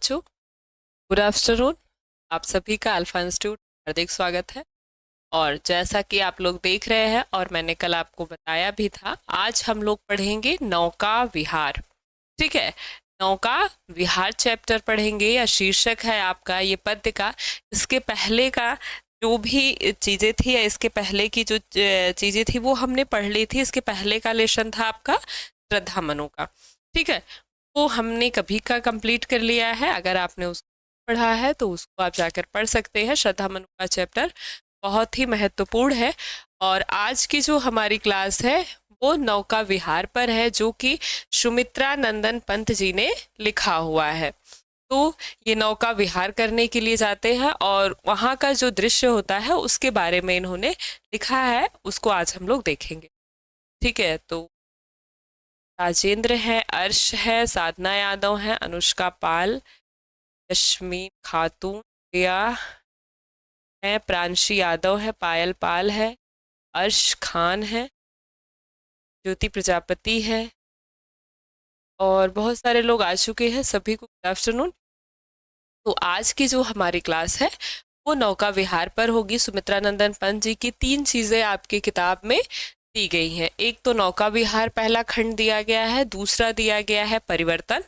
बच्चों, good afternoon. आप सभी का अल्फा इंस्टीट्यूट हार्दिक स्वागत है। और जैसा कि आप लोग देख रहे हैं और मैंने कल आपको बताया भी था, आज हम लोग पढ़ेंगे नौका विहार। ठीक है, नौका विहार चैप्टर पढ़ेंगे या शीर्षक है आपका ये पद्य का। इसके पहले का जो भी चीज़ें थी या इसके पहले की जो चीज़ें थी वो हमने पढ़ ली थी। इसके पहले का लेसन था आपका श्रद्धा मनु का। ठीक है, वो हमने कभी का कंप्लीट कर लिया है। अगर आपने उसको पढ़ा है तो उसको आप जाकर पढ़ सकते हैं। श्रद्धा मनु का चैप्टर बहुत ही महत्वपूर्ण है। और आज की जो हमारी क्लास है वो नौका विहार पर है, जो कि सुमित्रा नंदन पंत जी ने लिखा हुआ है। तो ये नौका विहार करने के लिए जाते हैं और वहाँ का जो दृश्य होता है उसके बारे में इन्होंने लिखा है, उसको आज हम लोग देखेंगे। ठीक है, तो राजेंद्र है, अर्श है, साधना यादव है, अनुष्का पाल, यशमीन खातून, प्रिया है, प्रांशी यादव है, पायल पाल है, अर्श खान है, ज्योति प्रजापति है और बहुत सारे लोग आ चुके हैं। सभी को गुड आफ्टरनून। तो आज की जो हमारी क्लास है वो नौका विहार पर होगी। सुमित्रा नंदन पंत जी की 3 चीजें आपकी किताब में दी गई हैं। एक तो नौका विहार पहला खंड दिया गया है, दूसरा दिया गया है परिवर्तन,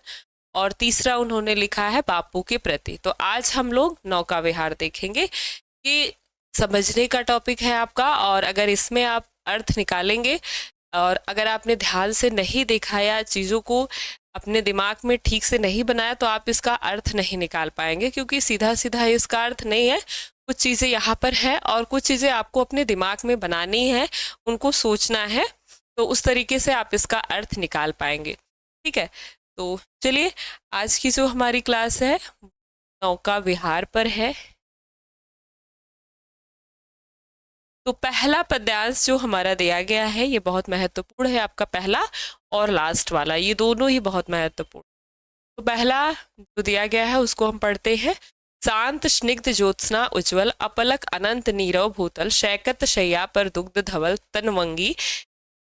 और तीसरा उन्होंने लिखा है बापू के प्रति। तो आज हम लोग नौका विहार देखेंगे। ये समझने का टॉपिक है आपका, और अगर इसमें आप अर्थ निकालेंगे और अगर आपने ध्यान से नहीं देखा या चीज़ों को अपने दिमाग में ठीक से नहीं बनाया तो आप इसका अर्थ नहीं निकाल पाएंगे, क्योंकि सीधा सीधा इसका अर्थ नहीं है। कुछ चीज़ें यहाँ पर है और कुछ चीज़ें आपको अपने दिमाग में बनानी है, उनको सोचना है, तो उस तरीके से आप इसका अर्थ निकाल पाएंगे। ठीक है, तो चलिए आज की जो हमारी क्लास है नौका विहार पर है। तो पहला पद्यांश जो हमारा दिया गया है ये बहुत महत्वपूर्ण है, आपका पहला और लास्ट वाला, ये दोनों ही बहुत महत्वपूर्ण। तो पहला जो दिया गया है उसको हम पढ़ते हैं। शांत स्निग्ध ज्योत्सना उज्ज्वल अपलक अनंत नीरव भूतल शैकत शैया पर दुग्ध धवल तनवंगी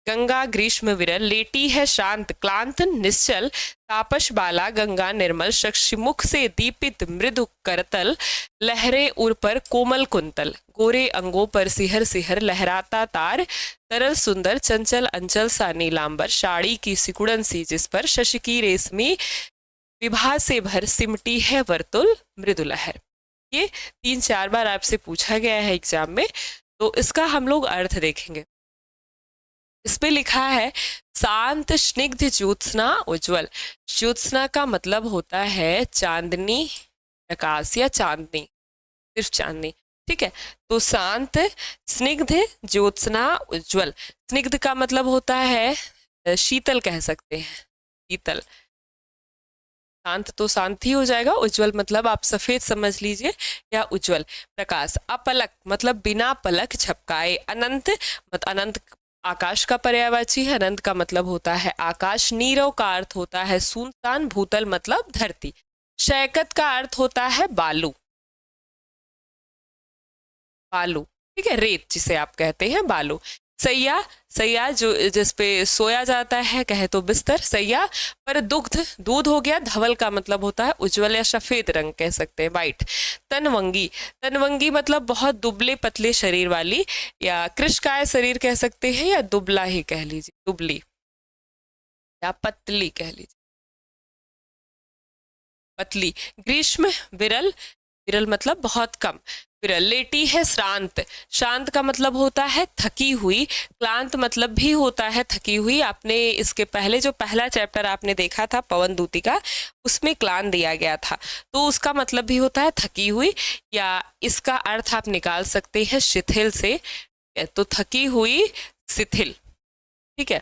गंगा ग्रीष्म विरल लेटी है शांत क्लांत निश्चल तापस बाला गंगा निर्मल शक्षिमुख से दीपित मृदु करतल लहरे उर पर कोमल कुंतल गोरे अंगों पर सिहर सिहर लहराता तार तरल सुंदर चंचल अंचल सा नीलांबर साड़ी की सिकुड़न सी जिस पर शशि की रेशमी विभा से भर सिमटी है वर्तुल मृदु लहर। ये 3-4 बार आपसे पूछा गया है एग्जाम में, तो इसका हम लोग अर्थ देखेंगे। इसमें लिखा है शांत स्निग्ध ज्योत्सना उज्ज्वल। ज्योत्सना का मतलब होता है चांदनी, प्रकाश या चांदनी, सिर्फ चांदनी। ठीक है, तो शांत स्निग्ध ज्योत्सना उज्ज्वल। स्निग्ध का मतलब होता है शीतल, कह सकते हैं शीतल। शांत तो शांत ही हो जाएगा, उज्ज्वल मतलब आप सफेद समझ लीजिए, या उज्ज्वल प्रकाश। अपलक मतलब बिना पलक झपकाए। अनंत मतलब अनंत आकाश का पर्यायवाची है, अनंत का मतलब होता है आकाश। नीरव का अर्थ होता है सुनसान, भूतल मतलब धरती। शैकत का अर्थ होता है बालू, बालू ठीक है, रेत जिसे आप कहते हैं बालू। सैया, सैया जो जिसपे सोया जाता है, कहे तो बिस्तर। सैया पर दुग्ध दूध हो गया। धवल का मतलब होता है उज्ज्वल या सफेद रंग, कह सकते हैं वाइट। तनवंगी, तनवंगी मतलब बहुत दुबले पतले शरीर वाली, या कृशकाय शरीर कह सकते हैं, या दुबला ही कह लीजिए, दुबली या पतली कह लीजिए, पतली। ग्रीष्म विरल, विरल मतलब बहुत कम। विरल लेटी है शांत, शांत का मतलब होता है थकी हुई। क्लांत मतलब भी होता है थकी हुई। आपने इसके पहले जो पहला चैप्टर आपने देखा था पवन दूती का, उसमें क्लांत दिया गया था, तो उसका मतलब भी होता है थकी हुई, या इसका अर्थ आप निकाल सकते हैं शिथिल से, तो थकी हुई शिथिल। ठीक है,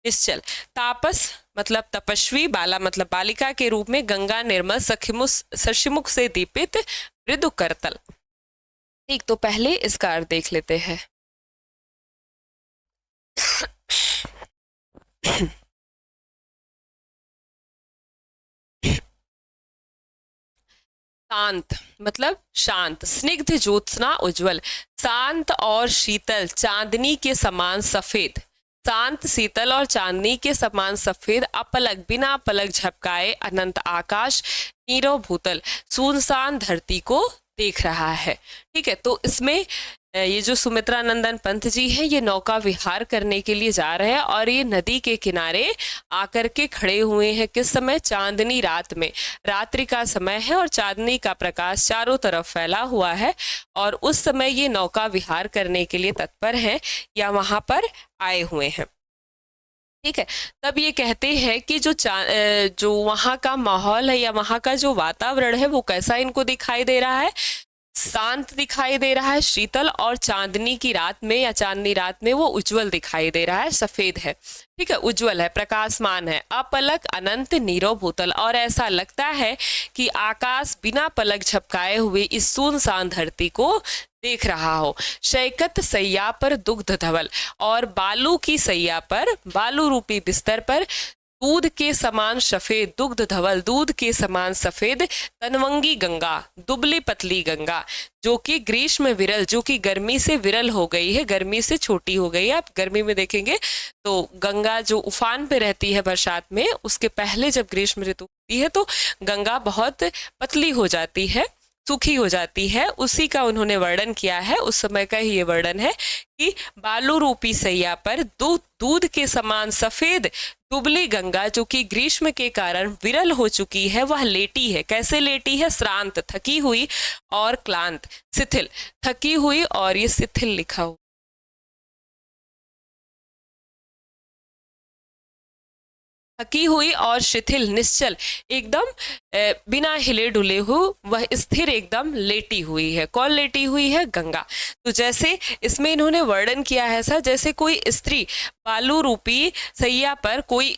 निश्चल। तापस मतलब तपस्वी। बाला मतलब बालिका के रूप में। गंगा निर्मल शशिमुख से दीपित मृदु करतल। ठीक, तो पहले इसका अर्थ देख लेते हैं। शांत मतलब शांत। स्निग्ध ज्योत्सना उज्ज्वल, शांत और शीतल चांदनी के समान सफेद। शांत शीतल और चांदनी के समान सफेद अपलक बिना पलक झपकाए अनंत आकाश नीरव भूतल सुनसान धरती को देख रहा है। ठीक है, तो इसमें ये जो सुमित्रा नंदन पंत जी हैं ये नौका विहार करने के लिए जा रहे हैं और ये नदी के किनारे आकर के खड़े हुए हैं। किस समय? चांदनी रात में, रात्रि का समय है और चांदनी का प्रकाश चारों तरफ फैला हुआ है और उस समय ये नौका विहार करने के लिए तत्पर हैं या वहां पर आए हुए हैं। ठीक है, तब ये कहते हैं कि जो वहाँ का माहौल है या वहाँ का जो वातावरण है वो कैसा इनको दिखाई दे रहा है? शांत दिखाई दे रहा है, शीतल, और चांदनी की रात में या चांदनी रात में वो उज्जवल दिखाई दे रहा है, सफेद है। ठीक है, उज्जवल है, प्रकाशमान है, अपलक अनंत नीरव भूतल, और ऐसा लगता है कि आकाश बिना पलक झपकाए हुए इस सुनसान धरती को देख रहा हो। शैकत सैया पर दुग्ध धवल, और बालू की सैया पर, बालू रूपी बिस्तर पर दूध के समान सफेद, दुग्ध धवल, दूध के समान सफेद तनवंगी गंगा, दुबली पतली गंगा, जो कि ग्रीष्म विरल, जो कि गर्मी से विरल हो गई है, गर्मी से छोटी हो गई है। आप गर्मी में देखेंगे तो गंगा जो उफान पे रहती है बरसात में, उसके पहले जब ग्रीष्म ऋतु होती है तो गंगा बहुत पतली हो जाती है, सूखी हो जाती है। उसी का उन्होंने वर्णन किया है, उस समय का ही ये वर्णन है कि बालू रूपी सैया पर दूध के समान सफेद दुबली गंगा, जो कि ग्रीष्म के कारण विरल हो चुकी है, वह लेटी है। कैसे लेटी है? श्रांत, थकी हुई, और क्लांत, शिथिल, थकी हुई और ये शिथिल लिखा हुआ, थकी हुई और शिथिल, निश्चल, एकदम बिना हिले डुले हो वह स्थिर एकदम लेटी हुई है। कौन लेटी हुई है? गंगा। तो जैसे इसमें इन्होंने वर्णन किया है ऐसा, जैसे कोई स्त्री बालू रूपी सैया पर कोई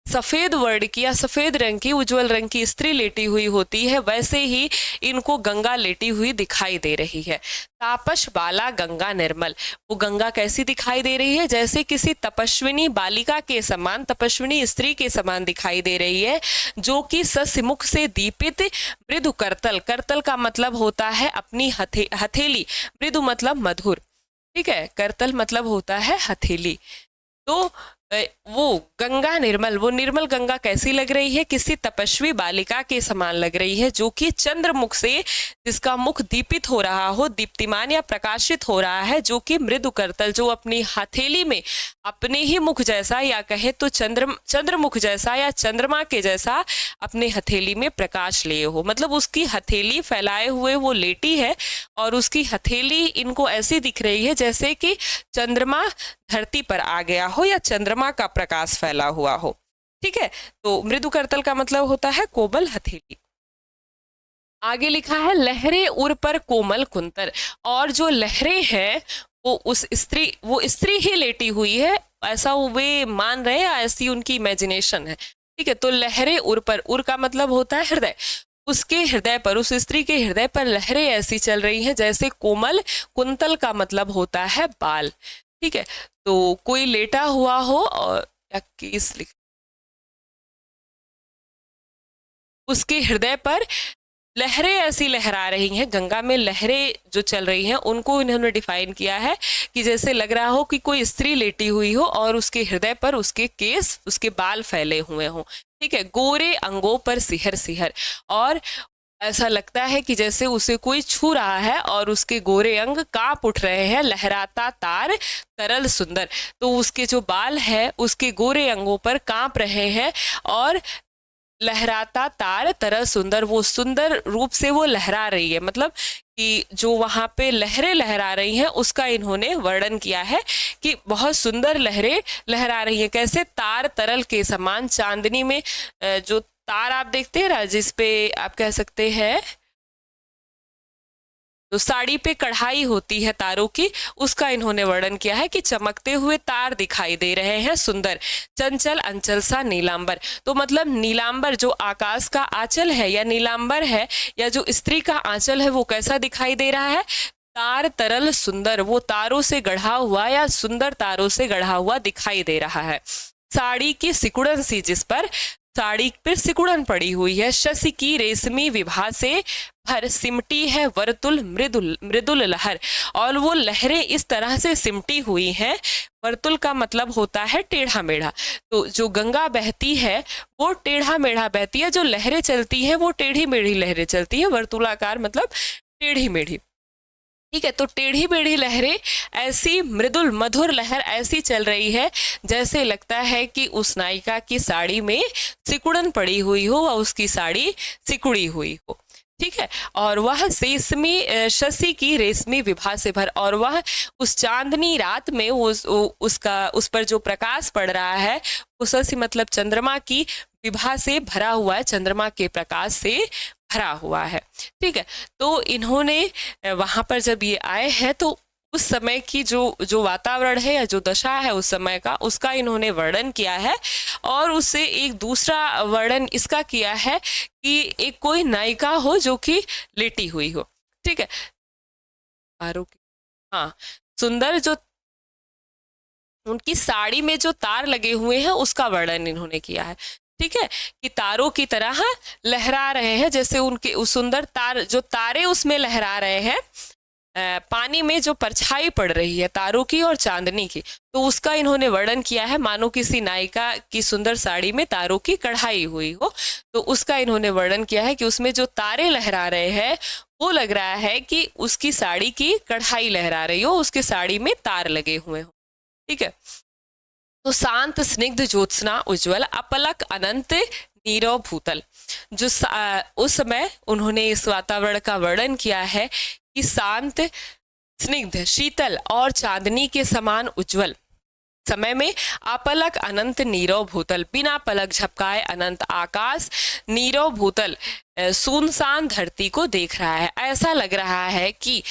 सफेद वर्ण की या सफेद रंग की, उज्जवल रंग की स्त्री लेटी हुई होती है, वैसे ही इनको गंगा लेटी हुई दिखाई दे रही है। तापस बाला गंगा निर्मल, वो गंगा कैसी दिखाई दे रही है? जैसे किसी तपस्विनी बालिका के समान, तपस्विनी स्त्री के समान दिखाई दे रही है, जो कि सस्मुख से दीपित मृदु करतल, करतल का मतलब होता है अपनी हथेली, मृदु मतलब मधुर, ठीक है, करतल मतलब होता है हथेली। तो वो गंगा निर्मल, वो निर्मल गंगा कैसी लग रही है? किसी तपस्वी बालिका के समान लग रही है, जो कि चंद्रमुख से, जिसका मुख दीपित हो रहा हो, दीप्तिमान या प्रकाशित हो रहा है, जो कि मृदु करतल, जो अपनी हथेली में अपने ही मुख जैसा या कहे तो चंद्रमुख जैसा या चंद्रमा के जैसा अपने हथेली में प्रकाश लिए हो। मतलब उसकी हथेली फैलाए हुए वो लेटी है और उसकी हथेली इनको ऐसी दिख रही है जैसे कि चंद्रमा धरती पर आ गया हो या चंद्रमा का प्रकाश फैला हुआ हो। ठीक है, तो मृदु करतल का मतलब होता है कोमल हथेली। आगे लिखा है लहरें उर पर कोमल कुंतर, और जो लहरें हैं वो स्त्री ही लेटी हुई है, ऐसा वे मान रहे हैं, ऐसी उनकी इमेजिनेशन है। ठीक है, तो लहरें उर पर, उर का मतलब होता है हृदय, उसके हृदय पर, उस स्त्री के हृदय पर लहरें ऐसी चल रही हैं जैसे कोमल, कुंतल का मतलब होता है बाल। ठीक है, तो कोई लेटा हुआ हो और या केस लिख, उसके हृदय पर लहरें ऐसी लहरा रही हैं, गंगा में लहरें जो चल रही हैं उनको इन्होंने डिफाइन किया है कि जैसे लग रहा हो कि कोई स्त्री लेटी हुई हो और उसके हृदय पर उसके केस, उसके बाल फैले हुए हों। ठीक है, गोरे अंगों पर सिहर सिहर, और ऐसा लगता है कि जैसे उसे कोई छू रहा है और उसके गोरे अंग कांप उठ रहे हैं। लहराता तार तरल सुंदर, तो उसके जो बाल है उसके गोरे अंगों पर कांप रहे हैं, और लहराता तार तरल सुंदर, वो सुंदर रूप से वो लहरा रही है। मतलब कि जो वहां पे लहरें लहरा रही हैं उसका इन्होंने वर्णन किया है कि बहुत सुंदर लहरें लहरा रही हैं। कैसे? तार तरल के समान, चांदनी में जो तार आप देखते हैं ना, जिसपे आप कह सकते हैं तो साड़ी पे कढ़ाई होती है तारों की, उसका इन्होंने वर्णन किया है कि चमकते हुए तार दिखाई दे रहे हैं, सुंदर, चंचल अंचल सा नीलांबर। तो मतलब नीलांबर जो आकाश का आंचल है या नीलांबर है या जो स्त्री का आंचल है वो कैसा दिखाई दे रहा है? तार तरल सुंदर, वो तारों से गढ़ा हुआ या सुंदर तारों से गढ़ा हुआ दिखाई दे रहा है। साड़ी की सिकुड़न सी जिस पर, साड़ी पर सिकुड़न पड़ी हुई है। शशि की रेशमी विभा से भर सिमटी है वर्तुल मृदुल मृदुल लहर, और वो लहरें इस तरह से सिमटी हुई हैं। वर्तुल का मतलब होता है टेढ़ा मेढ़ा, तो जो गंगा बहती है वो टेढ़ा मेढ़ा बहती है, जो लहरें चलती हैं वो टेढ़ी मेढ़ी लहरें चलती है। वर्तुलाकार मतलब टेढ़ी मेढ़ी, ठीक है। तो टेढ़ी मेढ़ी लहरें ऐसी मृदुल मधुर लहर ऐसी चल रही है जैसे लगता है कि उस नायिका की साड़ी में सिकुड़न पड़ी हुई हो और उसकी साड़ी सिकुड़ी हुई हो, ठीक है। और वह रेशमी शशि की रेशमी विभा से भर, और वह उस चांदनी रात में उस पर जो प्रकाश पड़ रहा है वो शशि मतलब चंद्रमा की विभा से भरा हुआ है, चंद्रमा के प्रकाश से भरा हुआ है, ठीक है। तो इन्होंने वहां पर जब ये आए हैं तो उस समय की जो वातावरण है या जो दशा है उस समय का, उसका इन्होंने वर्णन किया है। और उससे एक दूसरा वर्णन इसका किया है कि एक कोई नायिका हो जो कि लेटी हुई हो, ठीक है। हाँ, सुंदर जो उनकी साड़ी में जो तार लगे हुए हैं उसका वर्णन इन्होंने किया है, ठीक है, कि तारों की तरह लहरा रहे हैं, जैसे उनके उस सुंदर तार जो तारे उसमें लहरा रहे हैं, पानी में जो परछाई पड़ रही है तारों की और चांदनी की, तो उसका इन्होंने वर्णन किया है मानो किसी नायिका की सुंदर साड़ी में तारों की कढ़ाई हुई हो। तो उसका इन्होंने वर्णन किया है कि उसमें जो तारे लहरा रहे हैं वो लग रहा है कि उसकी साड़ी की कढ़ाई लहरा रही हो, उसकी साड़ी में तार लगे हुए हो, ठीक है। तो शांत स्निग्ध ज्योत्सना उज्ज्वल अपलक अनंत नीरव भूतल, जो उस समय उन्होंने इस वातावरण का वर्णन किया है कि शांत स्निग्ध शीतल और चांदनी के समान उज्जवल समय में अपलक अनंत नीरव भूतल, बिना पलक झपकाए अनंत आकाश नीरव भूतल सुनसान धरती को देख रहा है। ऐसा लग रहा है कि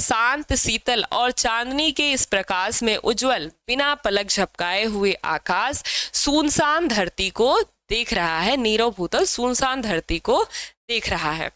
शांत शीतल और चांदनी के इस प्रकाश में उज्जवल बिना पलक झपकाए हुए आकाश सुनसान धरती को देख रहा है। नीरव भूतल सुनसान धरती को देख रहा है।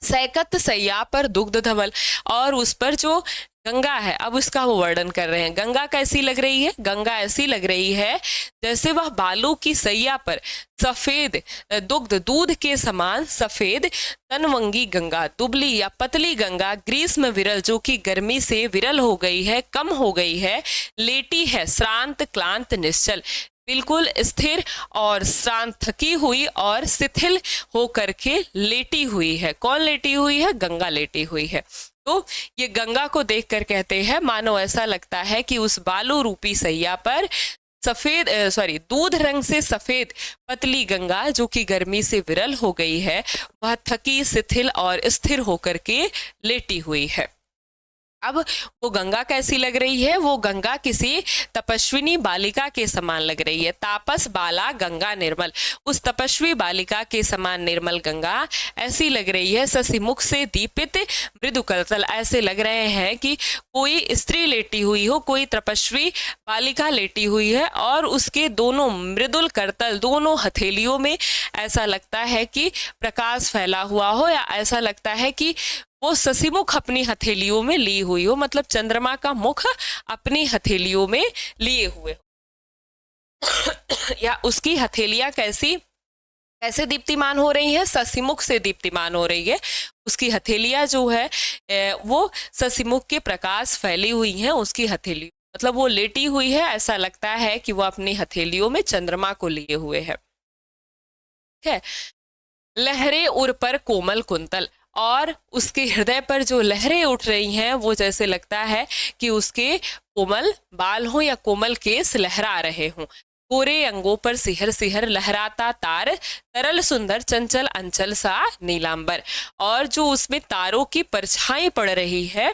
सैकत सैया पर दुग्ध धवल, और उस पर जो गंगा है, अब उसका वो वर्णन कर रहे हैं। गंगा कैसी लग रही है? गंगा ऐसी लग रही है जैसे वह बालू की सैया पर सफेद दुग्ध दूध के समान सफेद तनवंगी गंगा, दुबली या पतली गंगा ग्रीष्म विरल जो कि गर्मी से विरल हो गई है, कम हो गई है, लेटी है श्रांत क्लांत निश्चल, बिल्कुल स्थिर और शांत, थकी हुई और शिथिल होकर के लेटी हुई है। कौन लेटी हुई है? गंगा लेटी हुई है। तो ये गंगा को देखकर कहते हैं मानो ऐसा लगता है कि उस बालू रूपी सैया पर दूध रंग से सफेद पतली गंगा जो कि गर्मी से विरल हो गई है, वह थकी शिथिल और स्थिर होकर के लेटी हुई है। अब वो गंगा कैसी लग रही है? वो गंगा किसी तपस्विनी बालिका के समान लग रही है। तापस बाला गंगा निर्मल, उस तपस्वी बालिका के समान निर्मल गंगा ऐसी लग रही है। शशि मुख से दीपित मृदु करतल, ऐसे लग रहे हैं कि कोई स्त्री लेटी हुई हो, कोई तपस्वी बालिका लेटी हुई है और उसके दोनों मृदुल करतल, दोनों हथेलियों में ऐसा लगता है कि प्रकाश फैला हुआ हो, या ऐसा लगता है कि वो शशिमुख अपनी हथेलियों में ली हुई हो, मतलब चंद्रमा का मुख अपनी हथेलियों में लिए हुए हो। या उसकी हथेलियां कैसे दीप्तिमान हो रही है? शशिमुख से दीप्तिमान हो रही है। उसकी हथेलियां जो है वो शशिमुख के प्रकाश फैली हुई हैं उसकी हथेली, मतलब वो लेटी हुई है, ऐसा लगता है कि वो अपनी हथेलियों में चंद्रमा को लिए हुए है। ठीक है। लहरें उर पर कोमल कुंतल, और उसके हृदय पर जो लहरें उठ रही हैं वो जैसे लगता है कि उसके कोमल बाल हो या कोमल केस लहरा रहे हों। गोरे अंगों पर सिहर सिहर लहराता तार, तरल सुंदर चंचल अंचल सा नीलांबर, और जो उसमें तारों की परछाई पड़ रही है,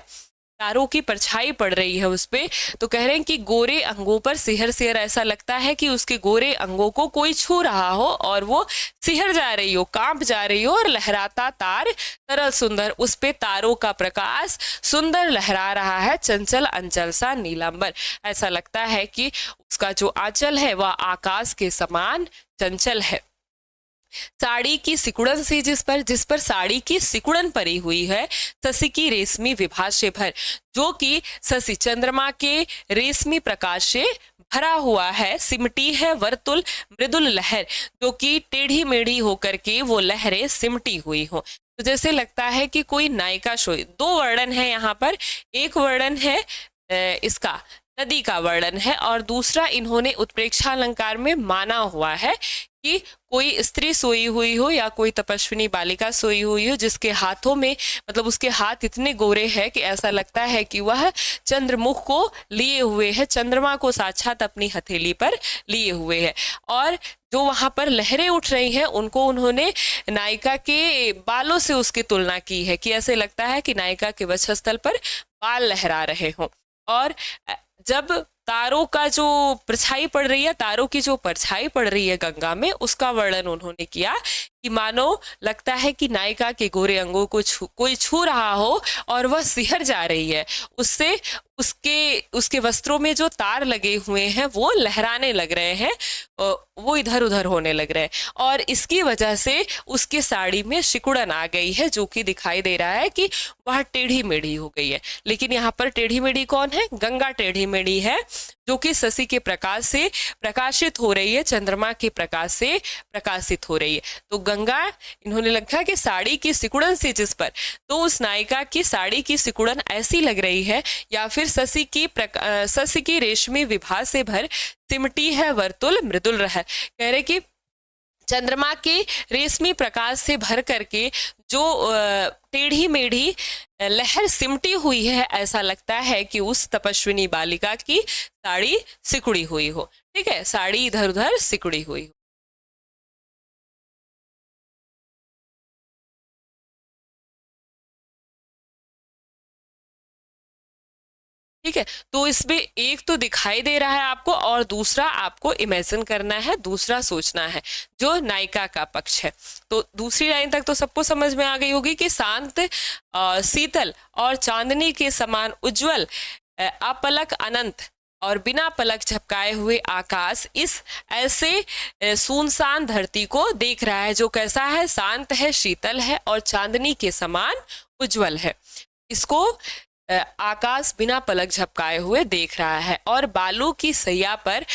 तारों की परछाई पड़ रही है उस पे, तो कह रहे हैं कि गोरे अंगों पर सिहर सिहर, ऐसा लगता है कि उसके गोरे अंगों को कोई छू रहा हो और वो सिहर जा रही हो, कांप जा रही हो। और लहराता तार तरल सुंदर, उस पे तारों का प्रकाश सुंदर लहरा रहा है। चंचल अंचल सा नीलांबर, ऐसा लगता है कि उसका जो आंचल है वह आकाश के समान चंचल है। साड़ी की सिकुड़न सी, जिस पर साड़ी की सिकुड़न परी हुई है। शशि की रेशमी विभा से भर, जो कि शशि चंद्रमा के रेशमी प्रकाश से भरा हुआ है, सिमटी है वर्तुल मृदुल लहर, जो कि टेढ़ी मेढ़ी होकर के वो लहरें सिमटी हुई हो। तो जैसे लगता है कि कोई नायिका सोई। दो वर्णन है यहाँ पर, एक वर्णन है इसका नदी का वर्णन है, और दूसरा इन्होंने उत्प्रेक्षालंकार में माना हुआ है कि कोई स्त्री सोई हुई हो या कोई तपस्विनी बालिका सोई हुई हो, जिसके हाथों में, मतलब उसके हाथ इतने गोरे हैं कि ऐसा लगता है कि वह चंद्रमुख को लिए हुए है, चंद्रमा को साक्षात अपनी हथेली पर लिए हुए है। और जो वहां पर लहरें उठ रही हैं उनको उन्होंने नायिका के बालों से उसकी तुलना की है, कि ऐसे लगता है कि नायिका के वक्षस्थल पर बाल लहरा रहे हों। और जब तारों का जो परछाई पड़ रही है, तारों की जो परछाई पड़ रही है गंगा में, उसका वर्णन उन्होंने किया कि मानो लगता है कि नायिका के गोरे अंगों को कोई छू रहा हो और वह सिहर जा रही है, उससे उसके वस्त्रों में जो तार लगे हुए हैं वो लहराने लग रहे हैं, वो इधर उधर होने लग रहे हैं, और इसकी वजह से उसकी साड़ी में सिकुड़न आ गई है, जो कि दिखाई दे रहा है कि वह टेढ़ी मेढ़ी हो गई है। लेकिन यहाँ पर टेढ़ी मेढ़ी कौन है? गंगा टेढ़ी मेढ़ी है, जो कि शशि के प्रकाश से प्रकाशित हो रही है, चंद्रमा के प्रकाश से प्रकाशित हो रही है। तो गंगा, इन्होंने लिखा कि साड़ी की सिकुड़न से जिस पर, तो उस नायिका की साड़ी की सिकुड़न ऐसी लग रही है, या फिर शशि की रेशमी विभा से भर सिमटी है वर्तुल मृदुल लहर। कह रहे कि चंद्रमा के रेशमी प्रकाश से भर करके जो टेढ़ी मेढ़ी लहर सिमटी हुई है, ऐसा लगता है कि उस तपस्विनी बालिका की साड़ी सिकुड़ी हुई हो। ठीक है, साड़ी इधर उधर सिकुड़ी हुई हो। ठीक है, तो इसमें एक तो दिखाई दे रहा है आपको, और दूसरा आपको इमेजिन करना है, दूसरा सोचना है, जो नायिका का पक्ष है। तो दूसरी लाइन तक तो सबको समझ में आ गई होगी कि शांत, शीतल और चांदनी के समान उज्जवल, अपलक अनंत और बिना पलक झपकाए हुए आकाश इस ऐसे सुनसान धरती को देख रहा है, जो कैसा है? शांत है, शीतल है और चांदनी के समान उज्जवल है। इसको आकाश बिना पलक झपकाए हुए देख रहा है, और बालू की सैया पर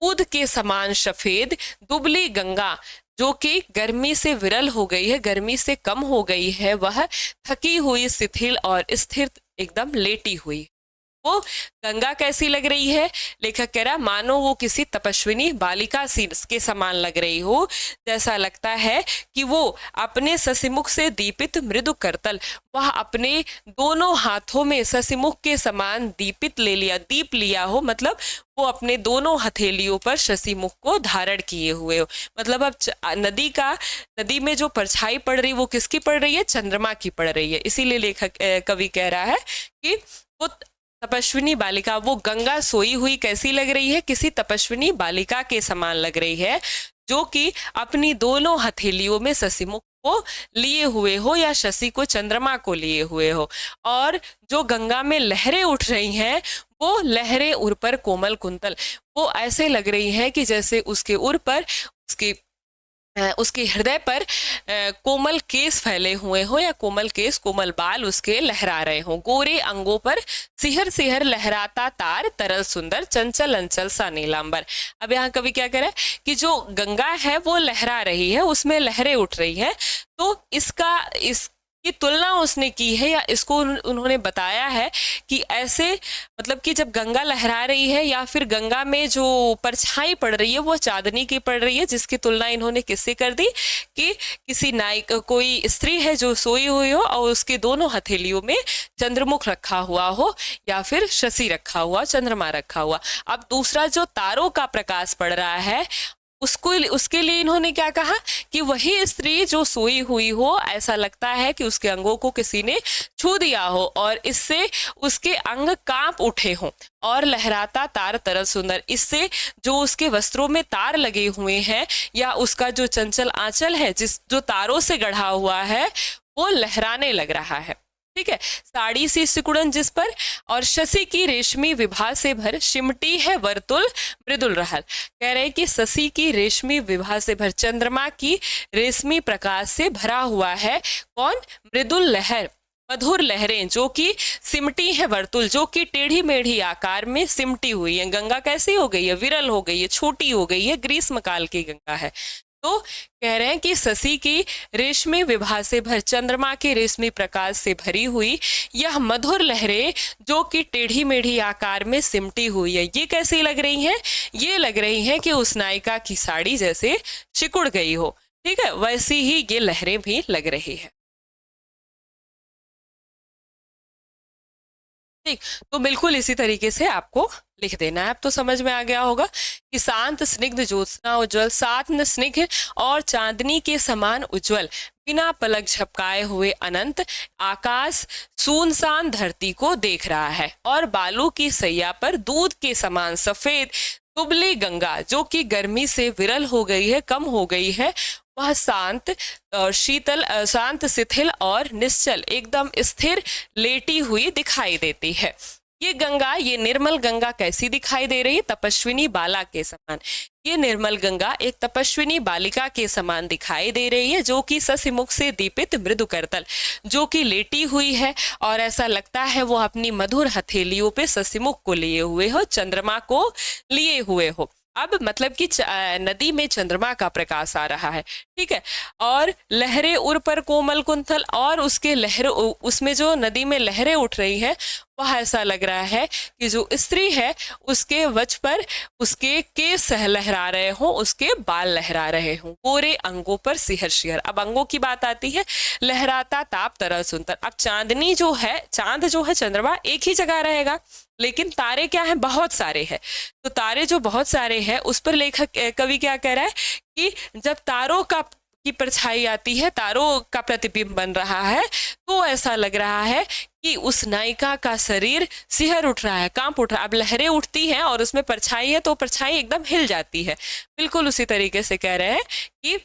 दूध के समान सफेद दुबली गंगा, जो कि गर्मी से विरल हो गई है, गर्मी से कम हो गई है, वह थकी हुई, शिथिल और स्थिर एकदम लेटी हुई। वो गंगा कैसी लग रही है? लेखक कह रहा मानो वो किसी तपस्विनी बालिका के समान लग रही हो, जैसा लगता है कि वो अपने शशिमुख से दीपित मृदु करतल, वह अपने दोनों हाथों में शशिमुख के समान दीप लिया हो, मतलब वो अपने दोनों हथेलियों पर शशिमुख को धारण किए हुए हो। मतलब अब नदी में जो परछाई पड़ रही, वो किसकी पड़ रही है? चंद्रमा की पड़ रही है। इसीलिए लेखक कवि कह रहा है कि वो तपस्विनी बालिका, वो गंगा सोई हुई कैसी लग रही है? किसी तपस्विनी बालिका के समान लग रही है, जो कि अपनी दोनों हथेलियों में शशिमुख को लिए हुए हो, या शशि को, चंद्रमा को लिए हुए हो। और जो गंगा में लहरें उठ रही हैं, वो लहरें उर पर कोमल कुंतल, वो ऐसे लग रही हैं कि जैसे उसके उर पर, उसके हृदय पर कोमल केस फैले हुए हो, या कोमल केस, कोमल बाल उसके लहरा रहे हो। गोरे अंगों पर सिहर सिहर लहराता तार, तरल सुंदर चंचल अंचल सा नीलांबर। अब यहाँ कवि क्या कह रहा है कि जो गंगा है वो लहरा रही है, उसमें लहरें उठ रही है, तो की तुलना उसने की है, या इसको उन्होंने बताया है कि ऐसे, मतलब कि जब गंगा लहरा रही है, या फिर गंगा में जो परछाई पड़ रही है वो चांदनी की पड़ रही है, जिसकी तुलना इन्होंने किससे कर दी कि किसी कोई स्त्री है जो सोई हुई हो, और उसके दोनों हथेलियों में चंद्रमुख रखा हुआ हो, या फिर शशि रखा हुआ, चंद्रमा रखा हुआ। अब दूसरा जो तारों का प्रकाश पड़ रहा है, उसके लिए इन्होंने क्या कहा कि वही स्त्री जो सोई हुई हो, ऐसा लगता है कि उसके अंगों को किसी ने छू दिया हो, और इससे उसके अंग कांप उठे हों, और लहराता तार तरल सुंदर, इससे जो उसके वस्त्रों में तार लगे हुए हैं, या उसका जो चंचल आंचल है जो तारों से गढ़ा हुआ है, वो लहराने लग रहा है। ठीक है, साड़ी सी सिकुड़न जिस पर, और शशि की रेशमी विभा से भर सिमटी है वर्तुल मृदुल रहल। कह रहे कि शशि की रेशमी विभा से भर, चंद्रमा की रेशमी प्रकाश से भरा हुआ है कौन? मृदुल लहर, मधुर लहरें जो कि सिमटी है वर्तुल, जो कि टेढ़ी मेढ़ी आकार में सिमटी हुई है। गंगा कैसी हो गई है? विरल हो गई है, छोटी हो गई है, ग्रीष्म काल की गंगा है। तो कह रहे हैं कि शशि की रेशमी विभा से भर, चंद्रमा के रेशमी प्रकाश से भरी हुई यह मधुर लहरें जो कि टेढ़ी मेढ़ी आकार में सिमटी हुई है, ये कैसी लग रही हैं? ये लग रही हैं कि उस नायिका की साड़ी जैसे सिकुड़ गई हो। ठीक है, वैसी ही ये लहरें भी लग रही है। ठीक, तो बिल्कुल इसी तरीके से आपको लिख देना है। अब तो समझ में आ गया होगा कि शांत स्निग्ध ज्योत्सना उज्ज्वल, सात्न स्निग्ध और चांदनी के समान उज्ज्वल, बिना पलक झपकाए हुए अनंत आकाश सुनसान धरती को देख रहा है, और बालू की सैया पर दूध के समान सफेद दुबली गंगा जो कि गर्मी से विरल हो गई है, कम हो गई है, वह शांत और शीतल, शांत शिथिल और निश्चल, एकदम स्थिर लेटी हुई दिखाई देती है। ये गंगा, ये निर्मल गंगा कैसी दिखाई दे रही है? तपस्विनी बाला के समान। ये निर्मल गंगा एक तपस्विनी बालिका के समान दिखाई दे रही है, जो कि ससिमुख से दीपित मृदु करतल, जो कि लेटी हुई है और ऐसा लगता है वो अपनी मधुर हथेलियों पे ससिमुख को लिए हुए हो, चंद्रमा को लिए हुए हो। अब मतलब कि नदी में चंद्रमा का प्रकाश आ रहा है, ठीक है, और लहरें उर पर कोमल कुंथल, और उसके लहर, उसमें जो नदी में लहरें उठ रही हैं वह ऐसा लग रहा है कि जो स्त्री है उसके वक्ष पर उसके केस लहरा रहे हो, उसके बाल लहरा रहे हो, गोरे अंगों पर सिहर सिहर। अब अंगों की बात आती है, लहराता ताप तरह सुंदर। अब चांदनी जो है, चांद जो है, चंद्रमा एक ही जगह रहेगा, लेकिन तारे क्या हैं? बहुत सारे हैं। तो तारे जो बहुत सारे हैं उस पर लेखक कवि क्या कह रहा है कि जब तारों की परछाई आती है, तारों का प्रतिबिंब बन रहा है, तो ऐसा लग रहा है कि उस नायिका का शरीर सिहर उठ रहा है, कांप उठ रहा है। अब लहरें उठती हैं और उसमें परछाई है तो परछाई एकदम हिल जाती है। बिल्कुल उसी तरीके से कह रहे हैं कि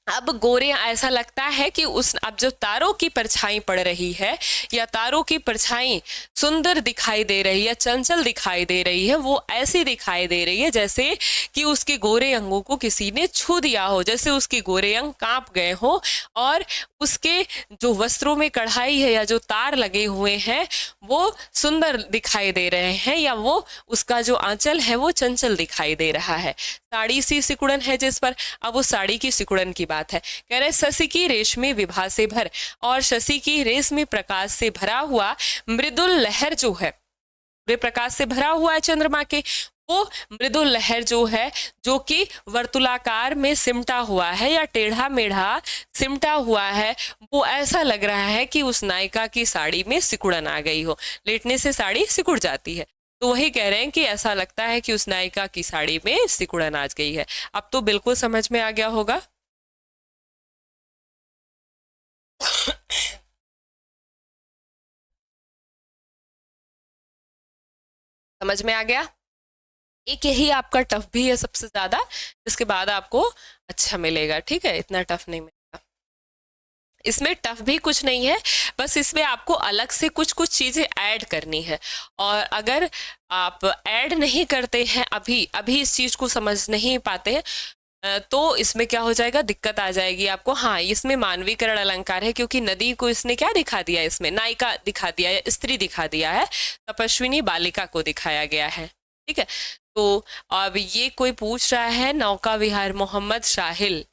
अब गोरे, ऐसा लगता है कि उस, अब जो तारों की परछाई पड़ रही है या तारों की परछाई सुंदर दिखाई दे रही है, चंचल दिखाई दे रही है, वो ऐसी दिखाई दे रही है जैसे कि उसके गोरे अंगों को किसी ने छू दिया हो, जैसे उसके गोरे अंग कांप गए हो, और उसके जो वस्त्रों में कढ़ाई है या जो तार लगे हुए हैं वो सुंदर दिखाई दे रहे हैं, या वो उसका जो आंचल है वो चंचल दिखाई दे रहा है। साड़ी सी सिकुड़न है जिस पर, अब वो साड़ी की सिकुड़न की बात है। कह रहे शशि की रेशमी विभा से भर, और शशि की रेशमी प्रकाश से भरा हुआ मृदुल लहर जो है, प्रकाश से भरा हुआ है चंद्रमा के, वो मृदुल लहर जो है, जो कि वर्तुलाकार में सिमटा हुआ है या टेढ़ा मेढ़ा सिमटा हुआ है, वो ऐसा लग रहा है कि उस नायिका की साड़ी में सिकुड़न आ गई हो। लेटने से साड़ी सिकुड़ जाती है, तो वही कह रहे हैं कि ऐसा लगता है कि उस नायिका की साड़ी में सिकुड़न आ गई है। अब तो बिल्कुल समझ में आ गया होगा। समझ में आ गया? एक यही आपका टफ भी है सबसे ज्यादा, इसके बाद आपको अच्छा मिलेगा, ठीक है, इतना टफ नहीं मिलेगा। इसमें टफ भी कुछ नहीं है, बस इसमें आपको अलग से कुछ कुछ चीजें ऐड करनी है, और अगर आप ऐड नहीं करते हैं, अभी इस चीज को समझ नहीं पाते हैं, तो इसमें क्या हो जाएगा, दिक्कत आ जाएगी आपको। हाँ, इसमें मानवीकरण अलंकार है, क्योंकि नदी को इसने क्या दिखा दिया, इसमें नायिका दिखा दिया है, स्त्री दिखा दिया है, तपस्विनी बालिका को दिखाया गया है, ठीक है। तो अब ये कोई पूछ रहा है नौका विहार, मोहम्मद शाहिल,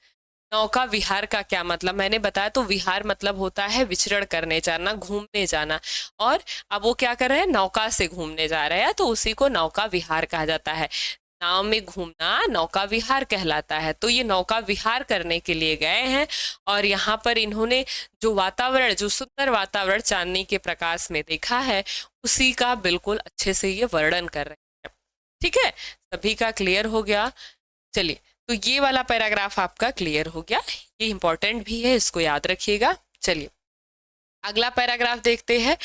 नौका विहार का क्या मतलब? मैंने बताया, तो विहार मतलब होता है विचरण करने जाना, घूमने जाना, और अब वो क्या कर रहे हैं, नौका से घूमने जा रहे हैं, तो उसी को नौका विहार कहा जाता है। नाव में घूमना नौका विहार कहलाता है। तो ये नौका विहार करने के लिए गए हैं, और यहाँ पर इन्होंने जो वातावरण, जो सुंदर वातावरण चांदनी के प्रकाश में देखा है, उसी का बिल्कुल अच्छे से ये वर्णन कर रहे हैं, ठीक है। सभी का क्लियर हो गया? चलिए, तो ये वाला पैराग्राफ आपका क्लियर हो गया, ये इंपॉर्टेंट भी है, इसको याद रखिएगा। चलिए अगला पैराग्राफ देखते हैं।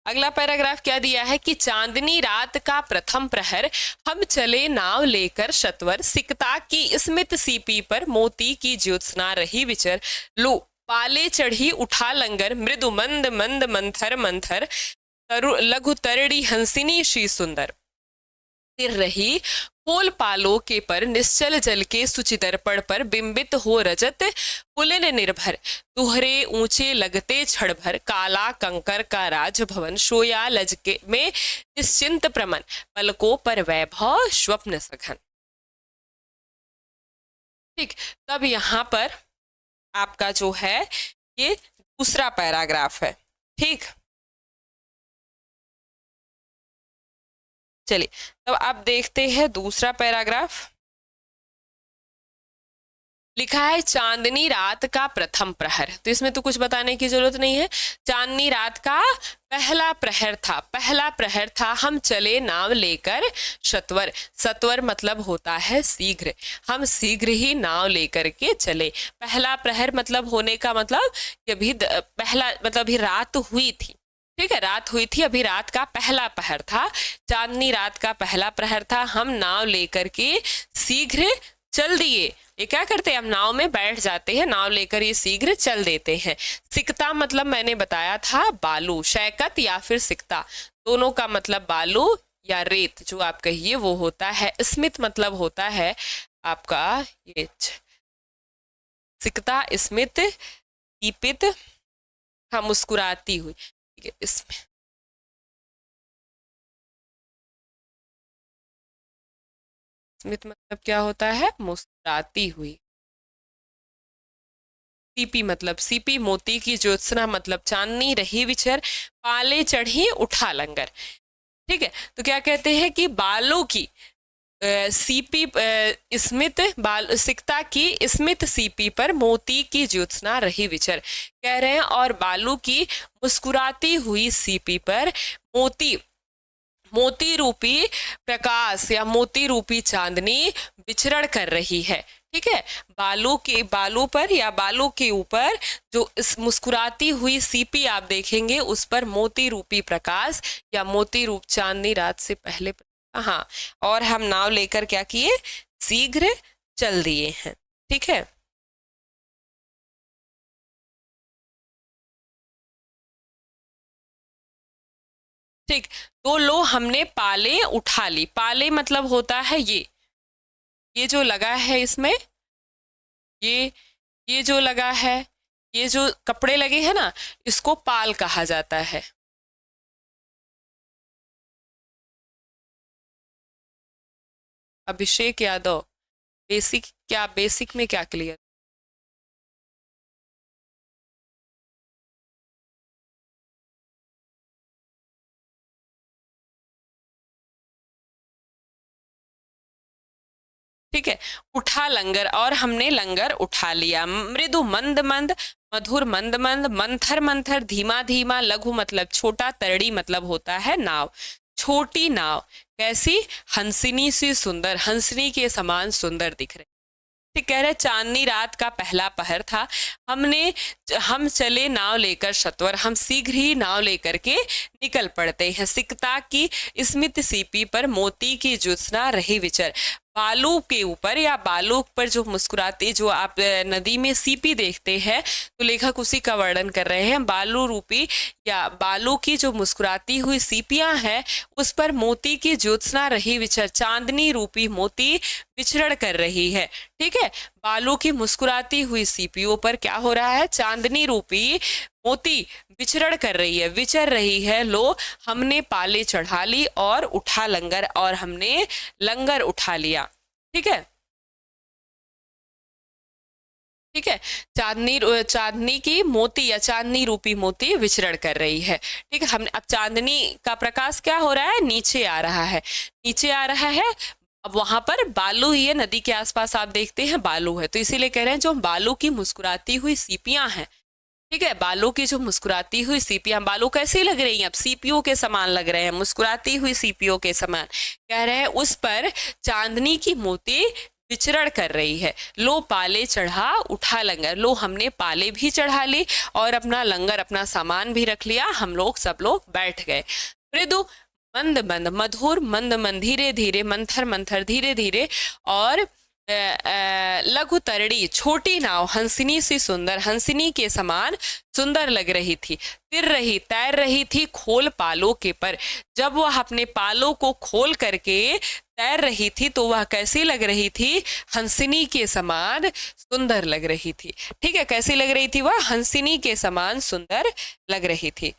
अगला पैराग्राफ क्या दिया है कि चांदनी रात का प्रथम प्रहर, हम चले नाव लेकर शतवर, सिकता की स्मित सीपी पर मोती की ज्योत्सना रही विचर, लो पाले चढ़ी उठा लंगर, मृदु मंद मंद मंथर मंथर, लघु तरड़ी हंसिनी श्री सुंदर, स्थिर रही खोल पालो के पर निश्चल जल के सुचिदर्पण पर बिंबित हो रजत पुलिन निर्भर, तुहरे ऊंचे लगते क्षण भर, काला कंकर का राजभवन, सोया लज के में निश्चिंत प्रमन, पलकों पर वैभव स्वप्न सघन। ठीक, तब यहाँ पर आपका जो है ये दूसरा पैराग्राफ है। ठीक, चलिए तब आप देखते हैं दूसरा पैराग्राफ। लिखा है चांदनी रात का प्रथम प्रहर, तो इसमें तो कुछ बताने की जरूरत नहीं है। चांदनी रात का पहला प्रहर था, पहला प्रहर था, हम चले नाव लेकर सत्वर, सत्वर मतलब होता है शीघ्र, हम शीघ्र ही नाव लेकर के चले। पहला प्रहर मतलब होने का मतलब कि अभी पहला मतलब अभी रात हुई थी। ठीक है, रात हुई थी, अभी रात का पहला प्रहर था, चांदनी रात का पहला प्रहर था, हम नाव लेकर के शीघ्र चल दिए। ये क्या करते हैं, हम नाव में बैठ जाते हैं, नाव लेकर ये शीघ्र चल देते हैं। सिकता मतलब मैंने बताया था बालू, शैकत या फिर सिकता दोनों का मतलब बालू या रेत जो आप कहिए वो होता है। स्मित मतलब होता है आपका ये सिकता, स्मित, दीपित, हाँ मुस्कुराती हुई। ठीक है, इसमें स्मित मतलब क्या होता है, मुस्कुराती हुई। सीपी मतलब सीपी, मोती की ज्योत्सना मतलब चांदनी रही विचर, पाले चढ़ी उठा लंगर। ठीक है, तो क्या कहते हैं कि बालों की सीपी स्मित बाल सिकता की स्मित सीपी पर मोती की ज्योत्सना रही विचर कह रहे हैं, और बालू की मुस्कुराती हुई सीपी पर मोती मोती रूपी प्रकाश या मोती रूपी चांदनी विचरण कर रही है। ठीक है, बालू पर या बालू के ऊपर जो इस मुस्कुराती हुई सीपी आप देखेंगे उस पर मोती रूपी प्रकाश या मोती रूप चांदनी रात से पहले, हाँ, और हम नाव लेकर क्या किए, शीघ्र चल दिए हैं। ठीक है, ठीक, तो लो हमने पाले उठा ली। पाले मतलब होता है ये जो लगा है इसमें, ये ये जो लगा है, ये जो कपड़े लगे हैं ना, इसको पाल कहा जाता है। अभिषेक यादव, बेसिक में क्या क्लियर, ठीक है, उठा लंगर, और हमने लंगर उठा लिया। मृदु मंद मंद, मधुर मंद मंद, मंथर मंथर, धीमा धीमा, लघु मतलब छोटा, तरड़ी मतलब होता है नाव, छोटी नाव, कैसी, हंसिनी सी सुंदर, हंसनी के समान सुंदर दिख रही। ठीक, कह रहे चांदनी रात का पहला पहर था, हम चले नाव लेकर सत्वर, हम शीघ्र ही नाव लेकर के निकल पड़ते हैं। सिकता की स्मित सीपी पर मोती की ज्योत्सना रही विचर, बालू के ऊपर या बालू पर जो मुस्कुराते, जो आप नदी में सीपी देखते हैं तो लेखक उसी का वर्णन कर रहे हैं। बालू रूपी या बालू की जो मुस्कुराती हुई सीपियां हैं उस पर मोती की ज्योत्सना रही विचर, चांदनी रूपी मोती विचरण कर रही है। ठीक है, बालू की मुस्कुराती हुई सीपियों पर क्या हो रहा है, चांदनी रूपी मोती विचरण कर रही है, विचर रही है। लो हमने पाले चढ़ा ली और उठा लंगर, और हमने लंगर उठा लिया। ठीक है, ठीक है, चांदनी की मोती या चांदनी रूपी मोती विचरण कर रही है। ठीक है, हमने अब चांदनी का प्रकाश क्या हो रहा है, नीचे आ रहा है, नीचे आ रहा है। अब वहां पर बालू ही है, नदी के आसपास आप देखते हैं बालू है, तो इसीलिए कह रहे हैं जो बालू की मुस्कुराती हुई सीपियां हैं। ठीक है, बालू की जो मुस्कुराती हुई सीपियां, बालू कैसी लग रही हैं, अब सीपियों के समान लग रहे हैं, मुस्कुराती हुई सीपियों के समान, कह रहे हैं उस पर चांदनी की मोती विचरण कर रही है। लो पाले चढ़ा उठा लंगर, लो हमने पाले भी चढ़ा ली और अपना लंगर, अपना सामान भी रख लिया, हम लोग सब लोग बैठ गए। मृदु मंद मंद, मधुर मंद मंद, धीरे धीरे, मंथर मंथर, धीरे धीरे, और लघुतरणी छोटी नाव हंसिनी सी सुंदर, हंसिनी के समान सुंदर लग रही थी। तिर रही तैर रही थी खोल पालों के पर, जब वह अपने पालों को खोल करके तैर रही थी तो वह कैसी लग रही थी? हंसिनी के समान सुंदर लग रही थी। ठीक है, कैसी लग रही थी? वह हंसिनी के समान सुंदर लग रही थी।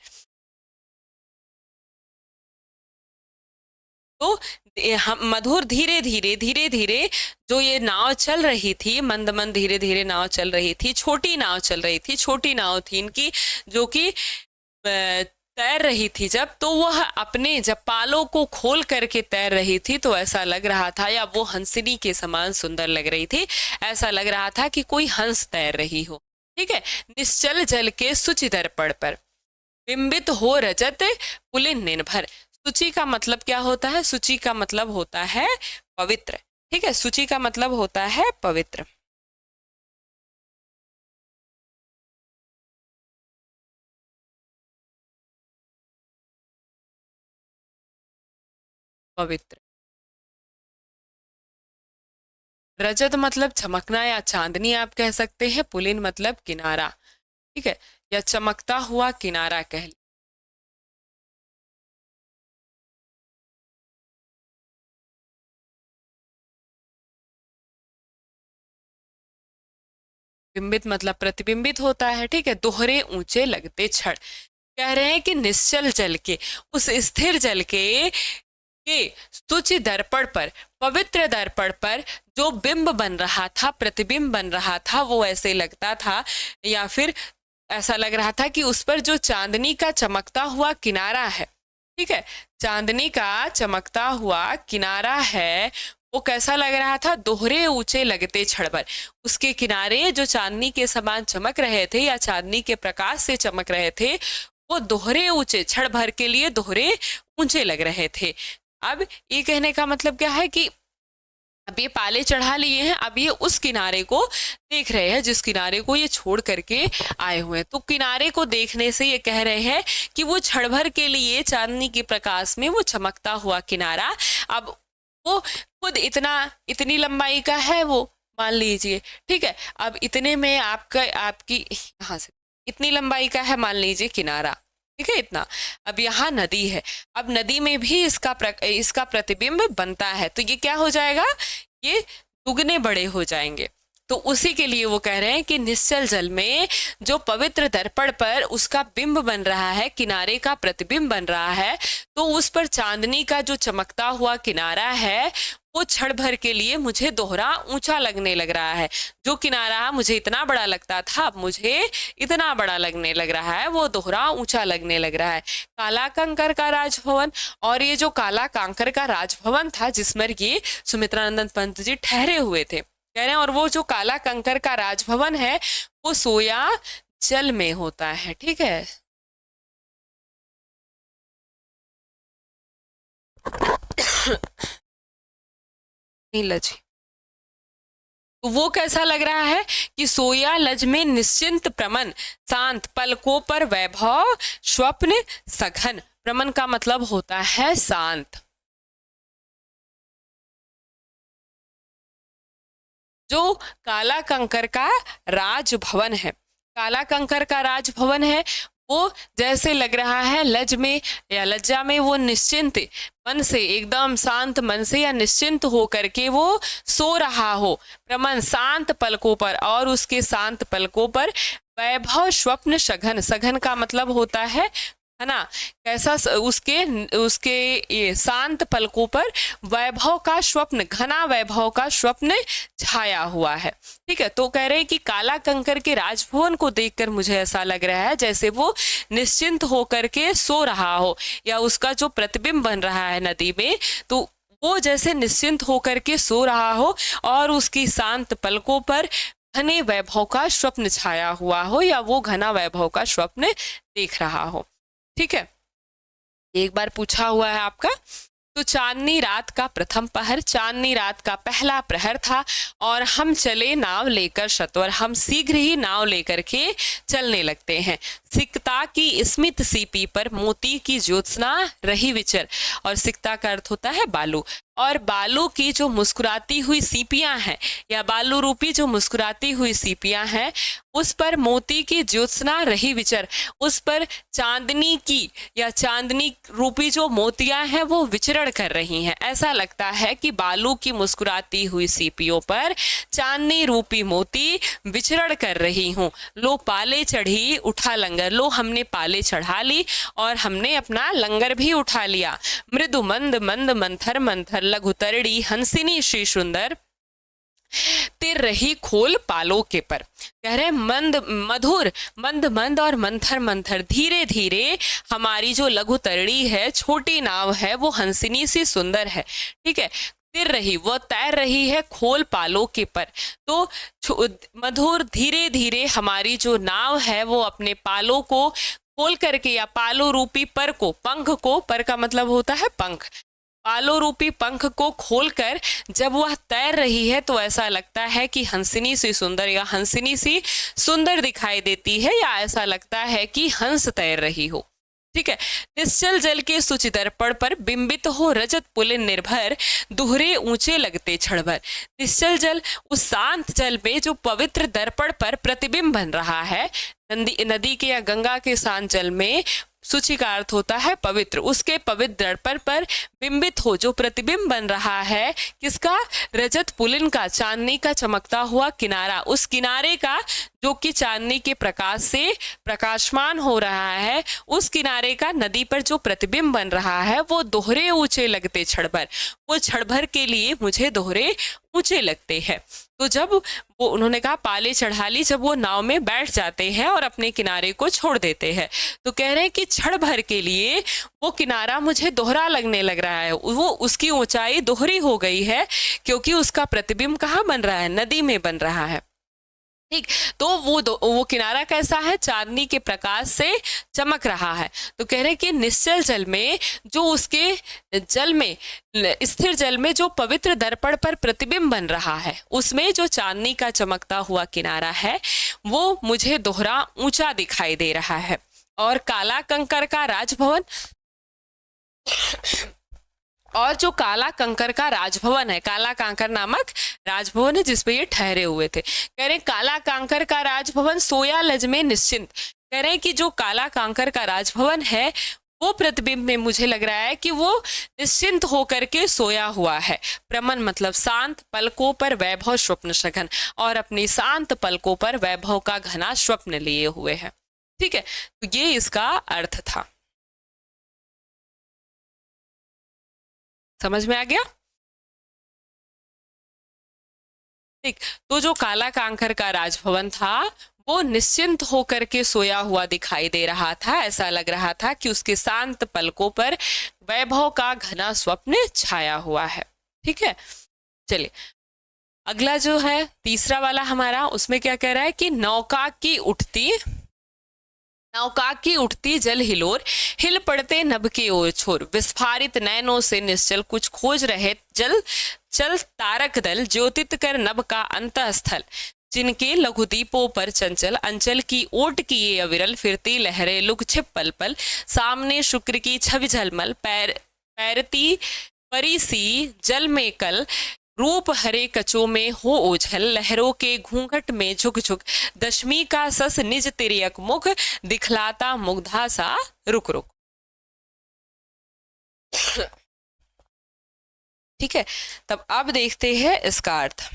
तो हम मधुर धीरे धीरे जो ये नाव चल रही थी, मंद मंद धीरे धीरे नाव चल रही थी, छोटी नाव चल रही थी, छोटी नाव थी इनकी, जो कि तैर रही थी जब, तो वह अपने जब पालों को खोल करके तैर रही थी तो ऐसा लग रहा था, या वो हंसिनी के समान सुंदर लग रही थी, ऐसा लग रहा था कि कोई हंस तैर रही हो। ठीक है, निश्चल जल के सुचि दर्पण पर बिंबित हो रजत पुलिन निर्भर। सुचि का मतलब क्या होता है? सुचि का मतलब होता है पवित्र। ठीक है, सुचि का मतलब होता है पवित्र। पवित्र। रजत मतलब चमकना या चांदनी आप कह सकते हैं, पुलिन मतलब किनारा। ठीक है, या चमकता हुआ किनारा कह लीजिए। बिंबित मतलब प्रतिबिंबित होता है। ठीक है, दोहरे ऊंचे लगते क्षण, कह रहे हैं कि निश्चल जल के, उस स्थिर जल के स्तुति दर्पण पर, पवित्र दर्पण पर जो बिंब बन रहा था, प्रतिबिंब बन रहा था, वो ऐसे लगता था, या फिर ऐसा लग रहा था कि उस पर जो चांदनी का चमकता हुआ किनारा है, ठीक है, चांदनी का चमकता हुआ किनारा है, वो कैसा लग रहा था? दोहरे ऊंचे लगते क्षण पर, उसके किनारे जो चांदनी के समान चमक रहे थे या चांदनी के प्रकाश से चमक रहे थे, वो दोहरे ऊंचे, क्षण भर के लिए दोहरे ऊंचे लग रहे थे। अब ये कहने का मतलब क्या है कि अब ये पाले चढ़ा लिए हैं, अब ये उस किनारे को देख रहे हैं जिस किनारे को ये छोड़ करके आए हुए हैं। तो किनारे को देखने से ये कह रहे हैं कि वो क्षण भर के लिए चांदनी के प्रकाश में वो चमकता हुआ किनारा, अब वो खुद इतनी लंबाई का है, वो मान लीजिए। ठीक है, अब इतने में आपकी यहाँ से इतनी लंबाई का है, मान लीजिए किनारा। ठीक है, इतना। अब यहाँ नदी है, अब नदी में भी इसका प्रतिबिंब बनता है, तो ये क्या हो जाएगा? ये दुगने बड़े हो जाएंगे। तो उसी के लिए वो कह रहे हैं कि निश्चल जल में जो पवित्र दर्पण पर उसका बिंब बन रहा है, किनारे का प्रतिबिंब बन रहा है, तो उस पर चांदनी का जो चमकता हुआ किनारा है वो क्षण भर के लिए मुझे दोहरा ऊंचा लगने लग रहा है। जो किनारा मुझे इतना बड़ा लगता था, अब मुझे इतना बड़ा लगने लग रहा है, वो दोहरा ऊंचा लगने लग रहा है। काला कंकर का राजभवन, और ये जो काला कांकर का राजभवन था जिसमें ये सुमित्रानंदन पंत जी ठहरे हुए थे, कह रहे हैं, और वो जो काला कंकर का राजभवन है वो सोया जल में होता है। ठीक है, नीलज, तो वो कैसा लग रहा है कि सोया लज में निश्चिंत प्रमन, शांत पलकों पर वैभव स्वप्न सघन। प्रमन का मतलब होता है शांत। जो काला कंकर का राजभवन है, काला कंकर का राजभवन है, वो जैसे लग रहा है लज में या लज्जा में वो निश्चिंत मन से, एकदम शांत मन से या निश्चिंत हो करके वो सो रहा हो, प्रमन शांत पलकों पर, और उसके शांत पलकों पर वैभव स्वप्न सघन, सघन का मतलब होता है ना, कैसा? उसके ये शांत पलकों पर वैभव का स्वप्न, घना वैभव का स्वप्न छाया हुआ है। ठीक है, तो कह रहे हैं कि काला कंकर के राजभवन को देखकर मुझे ऐसा लग रहा है जैसे वो निश्चिंत होकर के सो रहा हो, या उसका जो प्रतिबिंब बन रहा है नदी में, तो वो जैसे निश्चिंत होकर के सो रहा हो और उसकी शांत पलकों पर घने वैभव का स्वप्न छाया हुआ हो, या वो घना वैभव का स्वप्न देख रहा हो। ठीक है, एक बार पूछा हुआ है आपका, तो चांदनी रात का प्रथम पहर, चांदनी रात का पहला प्रहर था, और हम चले नाव लेकर सत्वर, हम शीघ्र ही नाव लेकर के चलने लगते हैं। सिकता की स्मित सीपी पर मोती की ज्योत्सना रही विचर। और सिकता का अर्थ होता है बालू, और बालू की जो मुस्कुराती हुई सीपियां हैं या बालू रूपी जो मुस्कुराती हुई सीपियां हैं, उस पर मोती की ज्योत्सना रही विचर, उस पर चांदनी की या चांदनी रूपी जो मोतियां हैं वो विचरण कर रही हैं। ऐसा लगता है कि बालू की मुस्कुराती हुई सीपियों पर चांदनी रूपी मोती विचरण कर रही हूँ। लो पाले चढ़ी उठा लंगर, लो हमने पाले चढ़ा ली और हमने अपना लंगर भी उठा लिया। मृदु मंद मंद मंथर मंथर लघुतरड़ी हंसिनी श्री सुंदर तिर रही खोल पालों के पर। कह रहे मंद मधुर, मंद मंद और मंथर मंथर, धीरे धीरे हमारी जो लघुतरड़ी है, छोटी नाव है, वो हंसिनी सी सुंदर है। ठीक है, तिर रही, वो तैर रही है खोल पालों के पर। तो मधुर धीरे धीरे हमारी जो नाव है वो अपने पालों को खोल करके या पालो रूपी पर को, पंख को, पर का मतलब होता है पंख, पालो रूपी पंख को खोलकर जब वह तैर रही है तो ऐसा लगता है कि हंसिनी सी सुंदर या हंसिनी सी सुंदर दिखाई देती है, या ऐसा लगता है कि हंस तैर रही हो। ठीक है, निश्चल जल के सुचि दर्पण पर बिंबित हो रजत पुलिन निर्भर, दोहरे ऊंचे लगते क्षणभर। निश्चल जल, उस शांत जल में जो पवित्र दर्पण पर प्रतिबिंब बन रहा है, नदी के या गंगा के शांत जल में सूची का अर्थ होता है पवित्र, उसके पवित्र दर्पण पर बिंबित हो जो प्रतिबिंब बन रहा है, किसका? रजत पुलिन का, चांदनी का चमकता हुआ किनारा, उस किनारे का जो कि चांदनी के प्रकाश से प्रकाशमान हो रहा है, उस किनारे का नदी पर जो प्रतिबिंब बन रहा है वो दोहरे ऊंचे लगते क्षणभर, वो क्षणभर के लिए मुझे दोहरे ऊंचे लगते हैं। तो जब वो, उन्होंने कहा पाले चढ़ा ली, जब वो नाव में बैठ जाते हैं और अपने किनारे को छोड़ देते हैं, तो कह रहे हैं कि क्षण भर के लिए वो किनारा मुझे दोहरा लगने लग रहा है, वो उसकी ऊंचाई दोहरी हो गई है, क्योंकि उसका प्रतिबिंब कहाँ बन रहा है? नदी में बन रहा है। ठीक, तो वो किनारा कैसा है? चांदनी के प्रकाश से चमक रहा है। तो कह रहे हैं कि निश्चल जल में जो उसके जल में, स्थिर जल में जो पवित्र दर्पण पर प्रतिबिंब बन रहा है, उसमें जो चांदनी का चमकता हुआ किनारा है वो मुझे दोहरा ऊंचा दिखाई दे रहा है। और काला कंकर का राजभवन, और जो काला कंकर का राजभवन है, काला कांकर नामक राजभवन है जिसपे ये ठहरे हुए थे। कह रहे काला कांकर का राजभवन सोया लज में निश्चिंत। कह रहे हैं कि जो काला कांकर का राजभवन है वो प्रतिबिंब में मुझे लग रहा है कि वो निश्चिंत होकर के सोया हुआ है। प्रमन मतलब शांत, पलकों पर वैभव स्वप्न सघन, और अपनी शांत पलकों पर वैभव का घना स्वप्न लिए हुए है। ठीक है, तो ये इसका अर्थ था। समझ में आ गया? ठीक, तो जो काला कांकर का राजभवन था वो निश्चिंत होकर के सोया हुआ दिखाई दे रहा था। ऐसा लग रहा था कि उसके शांत पलकों पर वैभव का घना स्वप्न छाया हुआ है। ठीक है, चलिए अगला जो है तीसरा वाला हमारा, उसमें क्या कह रहा है कि नौका की उठती जल हिलोर, हिल पड़ते नभ के ओर छोर, विस्फारित नैनों से निश्चल कुछ खोज रहे जल चल तारक दल, ज्योतित कर नभ का अंतःस्थल, जिनके लघुदीपों पर चंचल अंचल की ओट किए अविरल, फिरती लहरें लुक छिप पल पल, सामने शुक्र की छवि झलमल, पैरती परी सी जल में कल, रूप हरे कचों में हो ओझल, लहरों के घूंघट में झुक झुक, दशमी का सस निज तिर्यक मुख, दिखलाता मुग्धा सा रुक रुक। ठीक है, तब अब देखते हैं इसका अर्थ।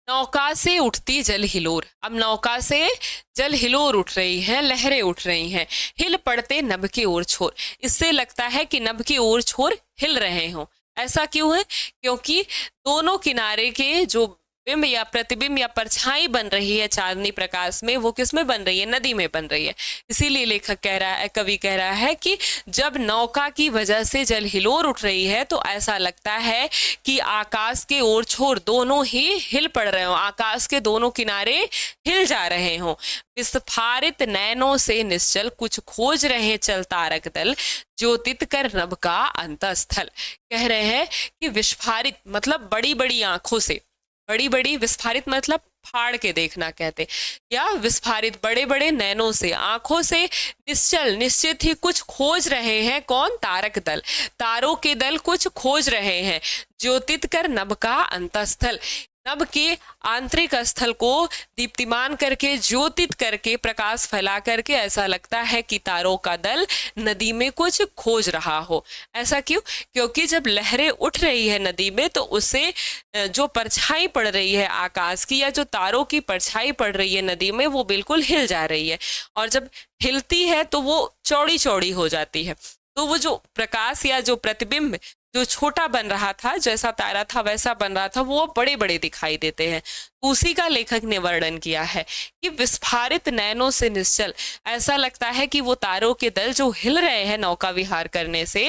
नौका से उठती जल हिलोर, अब नौका से जल हिलोर उठ रही है, लहरें उठ रही हैं, हिल पड़ते नभ की ओर छोर, इससे लगता है कि नभ की ओर छोर हिल रहे हों। ऐसा क्यों है? क्योंकि दोनों किनारे के जो बिंब या प्रतिबिंब या परछाई बन रही है चांदनी प्रकाश में, वो किस में बन रही है? नदी में बन रही है। इसीलिए लेखक कह रहा है, कवि कह रहा है कि जब नौका की वजह से जल हिलोर उठ रही है तो ऐसा लगता है कि आकाश के ओर छोर दोनों ही हिल पड़ रहे हो, आकाश के दोनों किनारे हिल जा रहे हों। विस्फारित नैनों से निश्चल कुछ खोज रहे चल तारक दल, ज्योतित कर नभ का अंतःस्थल। कह रहे हैं कि विस्फारित मतलब बड़ी बड़ी आंखों से, बड़ी बड़ी, विस्फारित मतलब फाड़ के देखना कहते, या विस्फारित बड़े बड़े नैनों से, आंखों से निश्चल निश्चित ही कुछ खोज रहे हैं। कौन? तारक दल, तारों के दल कुछ खोज रहे हैं। ज्योतित कर नभ का अंतस्थल, नभ के आंतरिक स्थल को दीप्तिमान करके, ज्योतित करके, प्रकाश फैला करके ऐसा लगता है कि तारों का दल नदी में कुछ खोज रहा हो। ऐसा क्यों? क्योंकि जब लहरें उठ रही है नदी में तो उससे जो परछाई पड़ रही है आकाश की, या जो तारों की परछाई पड़ रही है नदी में, वो बिल्कुल हिल जा रही है, और जब हिलती है तो वो चौड़ी चौड़ी हो जाती है। तो वो जो प्रकाश या जो प्रतिबिंब जो छोटा बन रहा था, जैसा तारा था वैसा बन रहा था, वो बड़े बड़े दिखाई देते हैं। उसी का लेखक ने वर्णन किया है कि विस्फारित नैनों से निश्चल, ऐसा लगता है कि वो तारों के दल जो हिल रहे हैं नौका विहार करने से,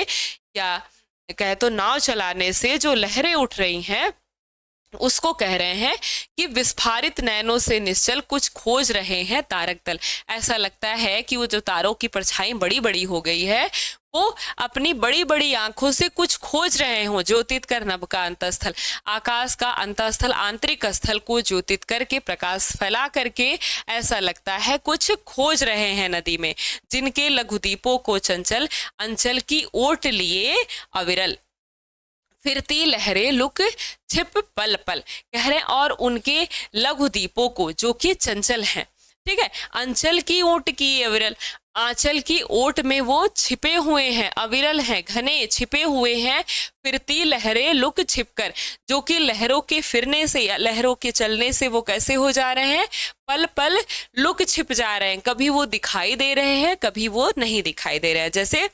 या कहे तो नाव चलाने से जो लहरें उठ रही हैं, उसको कह रहे हैं कि विस्फारित नैनों से निश्चल कुछ खोज रहे हैं तारक दल। ऐसा लगता है कि वो जो तारों की परछाई बड़ी बड़ी हो गई है, वो अपनी बड़ी बड़ी आंखों से कुछ खोज रहे हो। ज्योतित कर नभ का अंतस्थल, आकाश का अंतस्थल, आंतरिक स्थल को ज्योतित करके, प्रकाश फैला करके ऐसा लगता है कुछ खोज रहे हैं नदी में। जिनके लघुदीपों को चंचल अंचल की ओट लिए अविरल, फिरती लहरें लुक छिप पल पल, कह रहे हैं, और उनके लघु दीपों को जो कि चंचल हैं, ठीक है, अंचल की ओट की अविरल, आंचल की ओट में वो छिपे हुए हैं, अविरल हैं, घने छिपे हुए हैं। फिरती लहरें लुक छिपकर, जो कि लहरों के फिरने से या लहरों के चलने से वो कैसे हो जा रहे हैं? पल पल लुक छिप जा रहे हैं। कभी वो दिखाई दे रहे हैं, कभी वो नहीं दिखाई दे रहे हैं। जैसे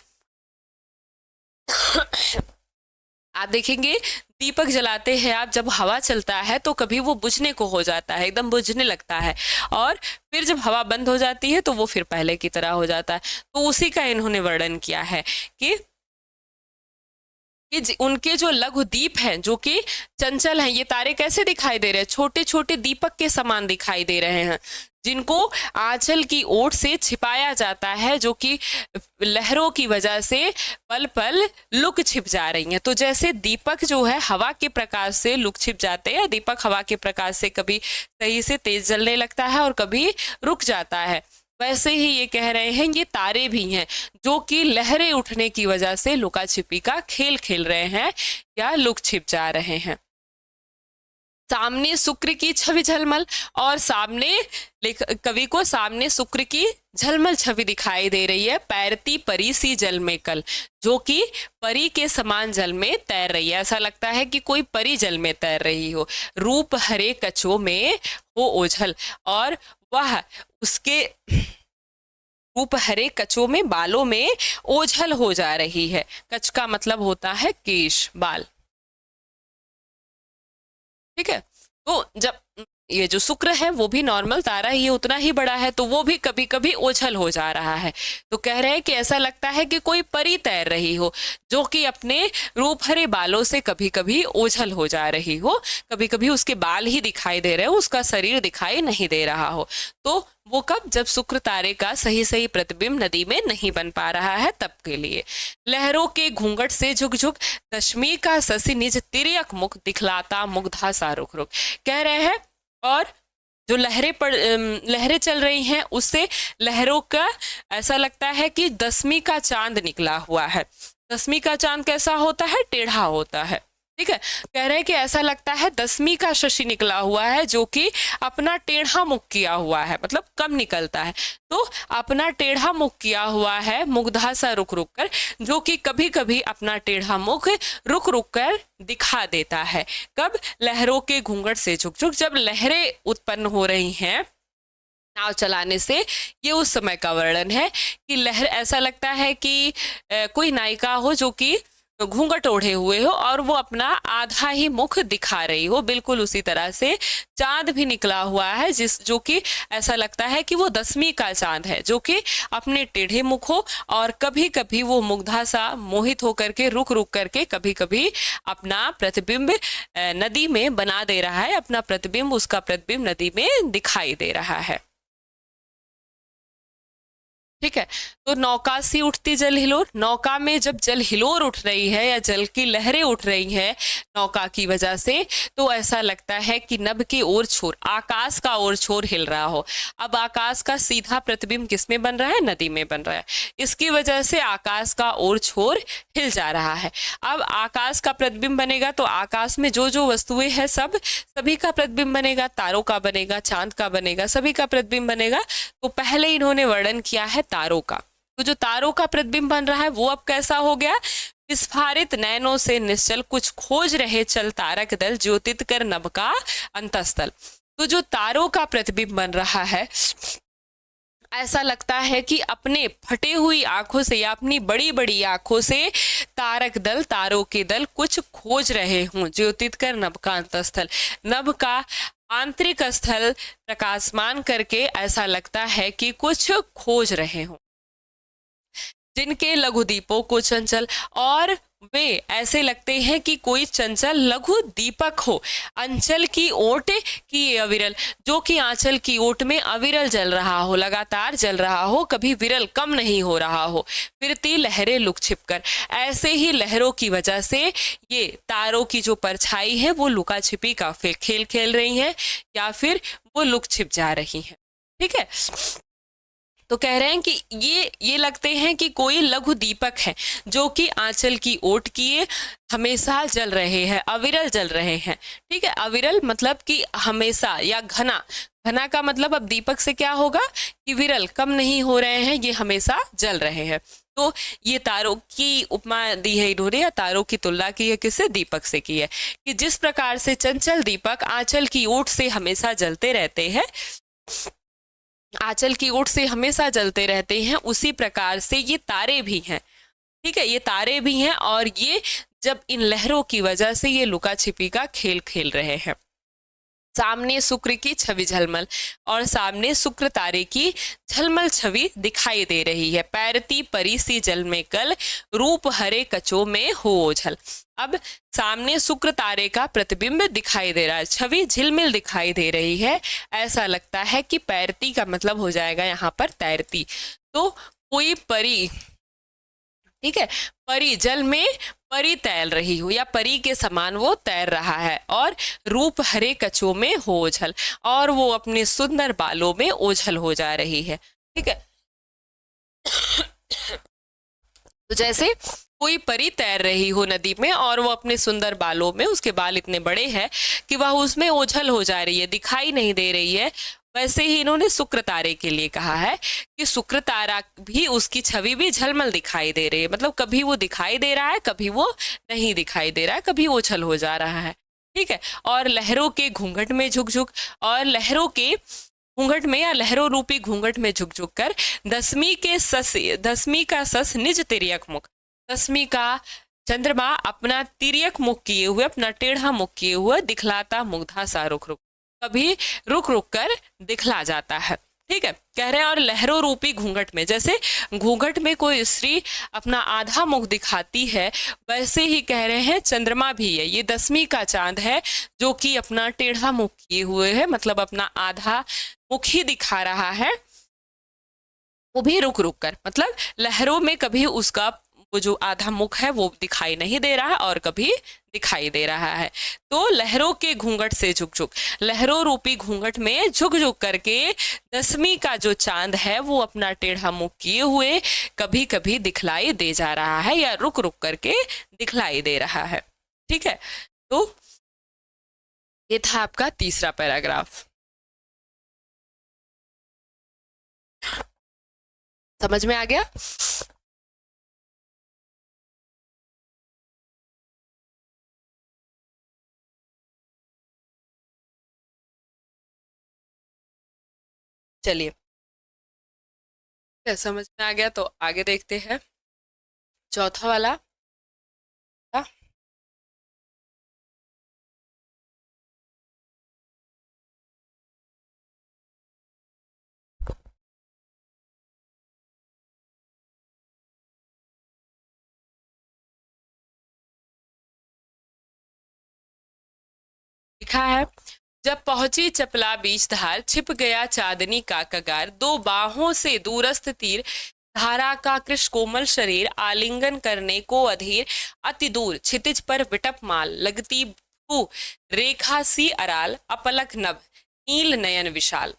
आप देखेंगे दीपक जलाते हैं आप, जब हवा चलता है तो कभी वो बुझने को हो जाता है, एकदम बुझने लगता है, और फिर जब हवा बंद हो जाती है तो वो फिर पहले की तरह हो जाता है। तो उसी का इन्होंने वर्णन किया है कि उनके जो लघु दीप हैं जो कि चंचल हैं, ये तारे कैसे दिखाई दे रहे हैं? छोटे छोटे दीपक के समान दिखाई दे रहे हैं, जिनको आंचल की ओट से छिपाया जाता है, जो कि लहरों की वजह से पल पल लुक छिप जा रही हैं। तो जैसे दीपक जो है हवा के प्रकाश से लुक छिप जाते हैं, दीपक हवा के प्रकाश से कभी सही से तेज जलने लगता है और कभी रुक जाता है, वैसे ही ये कह रहे हैं ये तारे भी हैं जो कि लहरें उठने की वजह से लुका छिपी का खेल खेल रहे हैं या लुक छिप जा रहे हैं। सामने शुक्र की छवि झलमल, और सामने कवि को सामने शुक्र की झलमल छवि दिखाई दे रही है। पैरती परी सी जल में कल, जो कि परी के समान जल में तैर रही है, ऐसा लगता है कि कोई परी जल में तैर रही हो। रूप हरे कचों में हो ओझल, और वह उसके रूप हरे कचों में, बालों में ओझल हो जा रही है। कच का मतलब होता है केश, बाल, ठीक है। तो जब ये जो शुक्र है वो भी नॉर्मल तारा ही, उतना ही बड़ा है, तो वो भी कभी कभी ओझल हो जा रहा है। तो कह रहे हैं कि ऐसा लगता है कि कोई परी तैर रही हो, जो कि अपने रूप हरे बालों से कभी कभी ओझल हो जा रही हो, कभी कभी उसके बाल ही दिखाई दे रहे हो, उसका शरीर दिखाई नहीं दे रहा हो। तो वो कब? जब शुक्र तारे का सही सही प्रतिबिंब नदी में नहीं बन पा रहा है, तब के लिए। लहरों के घूंघट से झुक झुक दशमी का शशि निज तिर्यक मुख दिखलाता मुग्धा सा रुख रुख, कह रहे हैं। और जो लहरें चल रही हैं उससे लहरों का ऐसा लगता है कि दसवीं का चांद निकला हुआ है। दसवीं का चांद कैसा होता है? टेढ़ा होता है, ठीक है। कह रहे हैं कि ऐसा लगता है दसवीं का शशि निकला हुआ है, जो कि अपना टेढ़ा मुख किया हुआ है, मतलब कम निकलता है, तो अपना टेढ़ा मुख किया हुआ है, मुग्धा सा रुक रुक कर, जो कि कभी कभी अपना टेढ़ा मुख रुक रुक कर दिखा देता है। कब? लहरों के घूंघट से झुक झुक, जब लहरें उत्पन्न हो रही हैं नाव चलाने से। ये उस समय का वर्णन है कि लहर, ऐसा लगता है कि कोई नायिका हो जो कि घूंघट ओढ़े हुए हो और वो अपना आधा ही मुख दिखा रही हो, बिल्कुल उसी तरह से चांद भी निकला हुआ है, जो कि ऐसा लगता है कि वो दसवीं का चांद है, जो कि अपने टेढ़े मुख हो और कभी कभी वो मुग्धा सा मोहित होकर के रुक रुक करके कभी कभी अपना प्रतिबिंब नदी में बना दे रहा है, अपना प्रतिबिंब, उसका प्रतिबिंब नदी में दिखाई दे रहा है। ठीक है। तो नौका सी उठती जल हिलोर, नौका में जब जल हिलोर उठ रही है या जल की लहरें उठ रही हैं नौका की वजह से, तो ऐसा लगता है कि नभ की ओर छोर, आकाश का ओर छोर हिल रहा हो। अब आकाश का सीधा प्रतिबिंब किसमें बन रहा है? नदी में बन रहा है। इसकी वजह से आकाश का ओर छोर हिल जा रहा है। अब आकाश का प्रतिबिंब बनेगा तो आकाश में जो जो वस्तुएं हैं सब सभी का प्रतिबिंब बनेगा, तारों का बनेगा, चांद का बनेगा, सभी का प्रतिबिंब बनेगा। तो पहले इन्होंने वर्णन किया है तारों का। तो जो तारों का प्रतिबिंब बन रहा है वो अब कैसा हो गया? विस्फारित नयनों से निश्चल कुछ खोज रहे चल तारक दल, ज्योतित कर नभ का अंतस्थल। तो जो तारों का प्रतिबिंब बन रहा है, ऐसा लगता है कि अपने फटे हुई आंखों से या अपनी बड़ी बड़ी आंखों से तारक दल, तारों के दल कुछ खोज रहे हों। ज्योतित कर नभ का अंतस्थल, नभ का आंतरिक स्थल प्रकाशमान करके ऐसा लगता है कि कुछ खोज रहे हों। जिनके लघु दीपों को चंचल, और वे ऐसे लगते हैं कि कोई चंचल लघु दीपक हो। अंचल की ओट की अविरल, जो कि आंचल की ओट में अविरल जल रहा हो, लगातार जल रहा हो, कभी विरल कम नहीं हो रहा हो। फिरती लहरें लुक छिपकर, ऐसे ही लहरों की वजह से ये तारों की जो परछाई है वो लुका छिपी का खेल खेल रही है या फिर वो लुक छिप जा रही है। ठीक है। तो कह रहे हैं कि ये लगते हैं कि कोई लघु दीपक है जो कि आंचल की ओट किए हमेशा जल रहे हैं, अविरल जल रहे हैं। ठीक है। अविरल मतलब कि हमेशा या घना, घना का मतलब अब दीपक से क्या होगा कि विरल, कम नहीं हो रहे हैं, ये हमेशा जल रहे हैं। तो ये तारों की उपमा दी है इन्होंने, या तारों की तुलना की है किससे? दीपक से की है। कि जिस प्रकार से चंचल दीपक आंचल की ओट से हमेशा जलते रहते हैं, आंचल की ओट से हमेशा जलते रहते हैं, उसी प्रकार से ये तारे भी हैं। ठीक है। ये तारे भी हैं और ये जब इन लहरों की वजह से ये लुका छिपी का खेल खेल रहे हैं। सामने शुक्र की छवि झलमल, और सामने शुक्र तारे की झलमल छवि दिखाई दे रही है। पैरती परी सी जल में कल, रूप हरे कचो में हो ओझल। अब सामने शुक्र तारे का प्रतिबिंब दिखाई दे रहा है, छवि झिलमिल दिखाई दे रही है। ऐसा लगता है कि पैरती का मतलब हो जाएगा यहाँ पर तैरती। तो कोई परी, ठीक है, परी जल में परी तैर रही हो या परी के समान वो तैर रहा है, और रूप हरे कचों में हो ओझल, और वो अपने सुंदर बालों में ओझल हो जा रही है। ठीक है। तो जैसे कोई परी तैर रही हो नदी में और वो अपने सुंदर बालों में, उसके बाल इतने बड़े हैं कि वह उसमें ओझल हो जा रही है, दिखाई नहीं दे रही है, वैसे ही इन्होंने शुक्र तारे के लिए कहा है कि शुक्र तारा भी, उसकी छवि भी झलमल दिखाई दे रही है। मतलब कभी वो दिखाई दे रहा है, कभी वो नहीं दिखाई दे रहा है, कभी ओझल हो जा रहा है। ठीक है। और लहरों के घूंघट में झुक झुक, और लहरों के घूंघट में या लहरों रूपी घूंघट में झुक झुक कर, दसवीं का सस निज तिर्यक मुख, दसवीं का चंद्रमा अपना तिर्यक मुख किए हुए, अपना टेढ़ा मुख किए हुए दिखलाता मुग्धा सा रुक रुक, कभी रुक रुक कर दिखला जाता है। ठीक है। कह रहे हैं और लहरों रूपी घूंघट में, जैसे घूंघट में कोई स्त्री अपना आधा मुख दिखाती है, वैसे ही कह रहे हैं चंद्रमा भी है, ये 10वीं का चांद है जो कि अपना टेढ़ा मुख किए हुए है, मतलब अपना आधा मुख ही दिखा रहा है, वो भी रुक रुक कर। मतलब लहरों में कभी उसका वो जो आधा मुख है वो दिखाई नहीं दे रहा है और कभी दिखाई दे रहा है। तो लहरों के घूंघट से झुक झुक, लहरों रूपी घूंघट में झुक झुक करके 10वीं का जो चांद है वो अपना टेढ़ा मुख किए हुए कभी कभी दिखलाई दे जा रहा है या रुक रुक करके दिखलाई दे रहा है। ठीक है। तो ये था आपका तीसरा पैराग्राफ। समझ में आ गया? चलिए, समझ में आ गया तो आगे देखते हैं। चौथा वाला, लिखा है जब पहुंची चपला बीच धार, छिप गया चांदनी का कगार, दो बाहों से दूरस्थ तीर, धारा का कृष कोमल शरीर, आलिंगन करने को अधीर, अति दूर क्षितिज पर विटप माल, लगती भ्रू रेखा सी अराल, अपलक नभ नील नयन विशाल।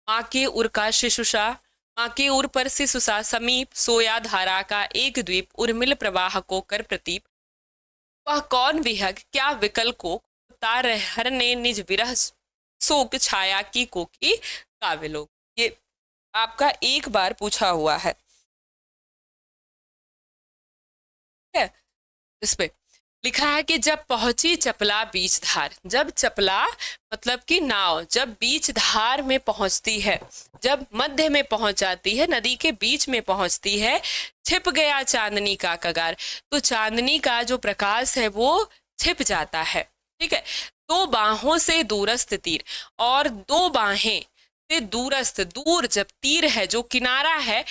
माँ के उर का शिशुषा, माँ के उर पर शिशुषा, समीप सोया धारा का एक द्वीप, उर्मिल प्रवाह को कर प्रतीप। वह कौन विहग क्या विकल को, तार हर ने निज विरह शोक, छाया की कोकी काव्यलोक। ये आपका एक बार पूछा हुआ है, इस पे लिखा है कि जब पहुंची चपला बीच धार, जब चपला मतलब कि नाव जब बीच धार में पहुंचती है, जब मध्य में पहुंच जाती है, नदी के बीच में पहुंचती है, छिप गया चांदनी का कगार, तो चांदनी का जो प्रकाश है वो छिप जाता है। ठीक है, दो बाहों से दूरस्थ तीर, और दो बाहें से दूरस्थ, दूर जब तीर है जो किनारा है,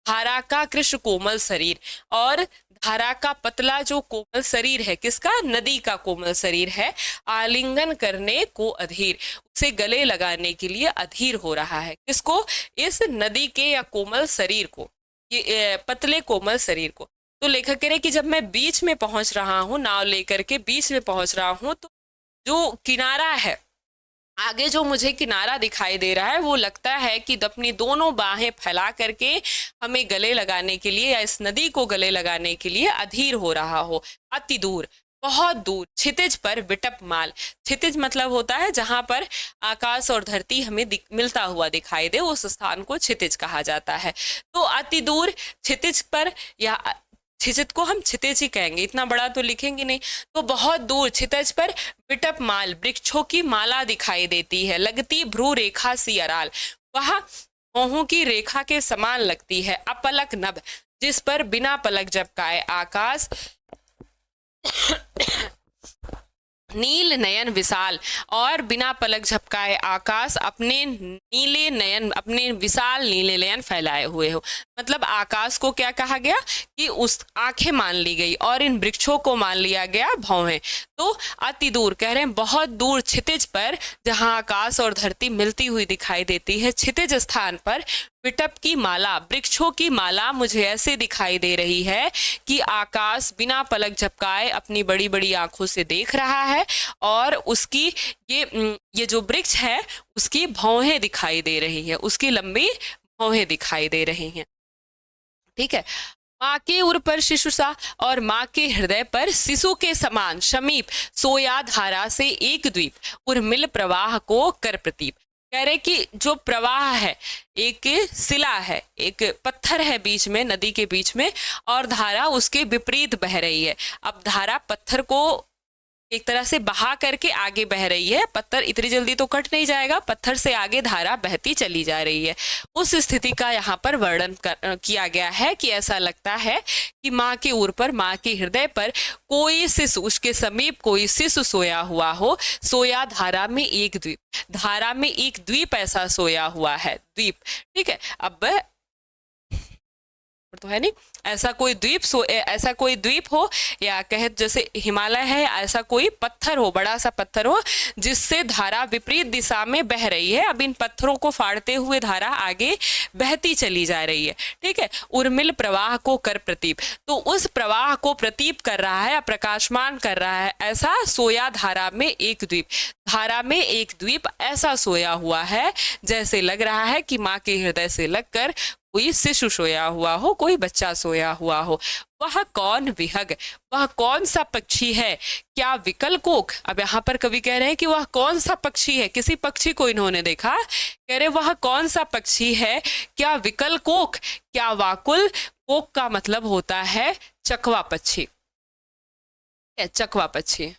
धारा का कृष्ण कोमल शरीर, और धारा का पतला जो कोमल शरीर है, किसका, नदी का कोमल शरीर है, आलिंगन करने को अधीर, उसे गले लगाने के लिए अधीर हो रहा है। किसको, इस नदी के या कोमल शरीर को, ये पतले कोमल शरीर को। तो लेखक कह रहे कि जब मैं बीच में पहुंच रहा हूं, नाव लेकर के बीच में पहुंच रहा हूं, तो जो किनारा है, आगे जो मुझे किनारा दिखाई दे रहा है, वो लगता है कि अपनी दोनों बाहें फैला करके हमें गले लगाने के लिए या इस नदी को गले लगाने के लिए अधीर हो रहा हो। अति दूर, बहुत दूर, क्षितिज पर विटप माल, क्षितिज मतलब होता है जहां पर आकाश और धरती हमें मिलता हुआ दिखाई दे, उस स्थान को क्षितिज कहा जाता है। तो अति दूर क्षितिज पर, या क्षितिज को हम क्षितिज ही कहेंगे, इतना बड़ा तो लिखेंगे नहीं, तो बहुत दूर क्षितिज पर विटप माल, वृक्षों की माला दिखाई देती है, लगती भ्रू रेखा सी अराल, वह भौहों की रेखा के समान लगती है, अपलक नभ जिस पर बिना पलक झपकाए आकाश, नील नयन विशाल, और बिना पलक झपकाए आकाश अपने नीले नयन, अपने विशाल नीले नयन फैलाए हुए हो। मतलब आकाश को क्या कहा गया कि उस आंखें मान ली गई, और इन वृक्षों को मान लिया गया भौहें। तो अति दूर कह रहे हैं, बहुत दूर क्षितिज पर, जहां आकाश और धरती मिलती हुई दिखाई देती है, क्षितिज स्थान पर विटप की माला, वृक्षों की माला मुझे ऐसे दिखाई दे रही है कि आकाश बिना पलक झपकाए अपनी बड़ी बड़ी आंखों से देख रहा है, और उसकी ये जो वृक्ष है उसकी भौहें दिखाई दे रही है, उसकी लंबी भौहें दिखाई दे रही हैं। ठीक है, माँ के उर पर शिशुषा, और माँ के हृदय पर शिशु के समान समीप सोया धारा से एक द्वीप, उर्मिल प्रवाह को कर प्रतीप। कह रहे कि जो प्रवाह है, एक शिला है, एक पत्थर है बीच में, नदी के बीच में, और धारा उसके विपरीत बह रही है। अब धारा पत्थर को एक तरह से बहा करके आगे बह रही है, पत्थर इतनी जल्दी तो कट नहीं जाएगा, पत्थर से आगे धारा बहती चली जा रही है। उस स्थिति का यहाँ पर वर्णन किया गया है कि ऐसा लगता है कि माँ के उर पर, माँ के हृदय पर कोई शिशु, उसके समीप कोई शिशु सोया हुआ हो, सोया धारा में एक द्वीप, धारा में एक द्वीप ऐसा सोया हुआ है, द्वीप। ठीक है, अब तो है नहीं, ऐसा कोई द्वीप ऐसा कोई द्वीप हो, या कहे जैसे हिमालय है, ऐसा कोई पत्थर हो, बड़ा सा पत्थर हो जिससे धारा विपरीत दिशा में बह रही है। अब इन पत्थरों को फाड़ते हुए धारा आगे बहती चली जा रही है। ठीक है, उर्मिल प्रवाह को कर प्रतीप, तो उस प्रवाह को प्रतीप कर रहा है, प्रकाशमान कर रहा है, ऐसा सोया धारा में एक द्वीप, धारा में एक द्वीप ऐसा सोया हुआ है जैसे लग रहा है कि माँ के हृदय से लगकर कोई शिशु सोया हुआ हो, कोई बच्चा सोया हुआ हो। वह कौन विहग, वह कौन सा पक्षी है, क्या विकल कोक। अब यहाँ पर कवि कह रहे हैं कि वह कौन सा पक्षी है, किसी पक्षी को इन्होंने देखा, कह रहे वह कौन सा पक्षी है, क्या विकल कोक, क्या वाकुल, कोक का मतलब होता है चकवा पक्षी, चकवा पक्षी।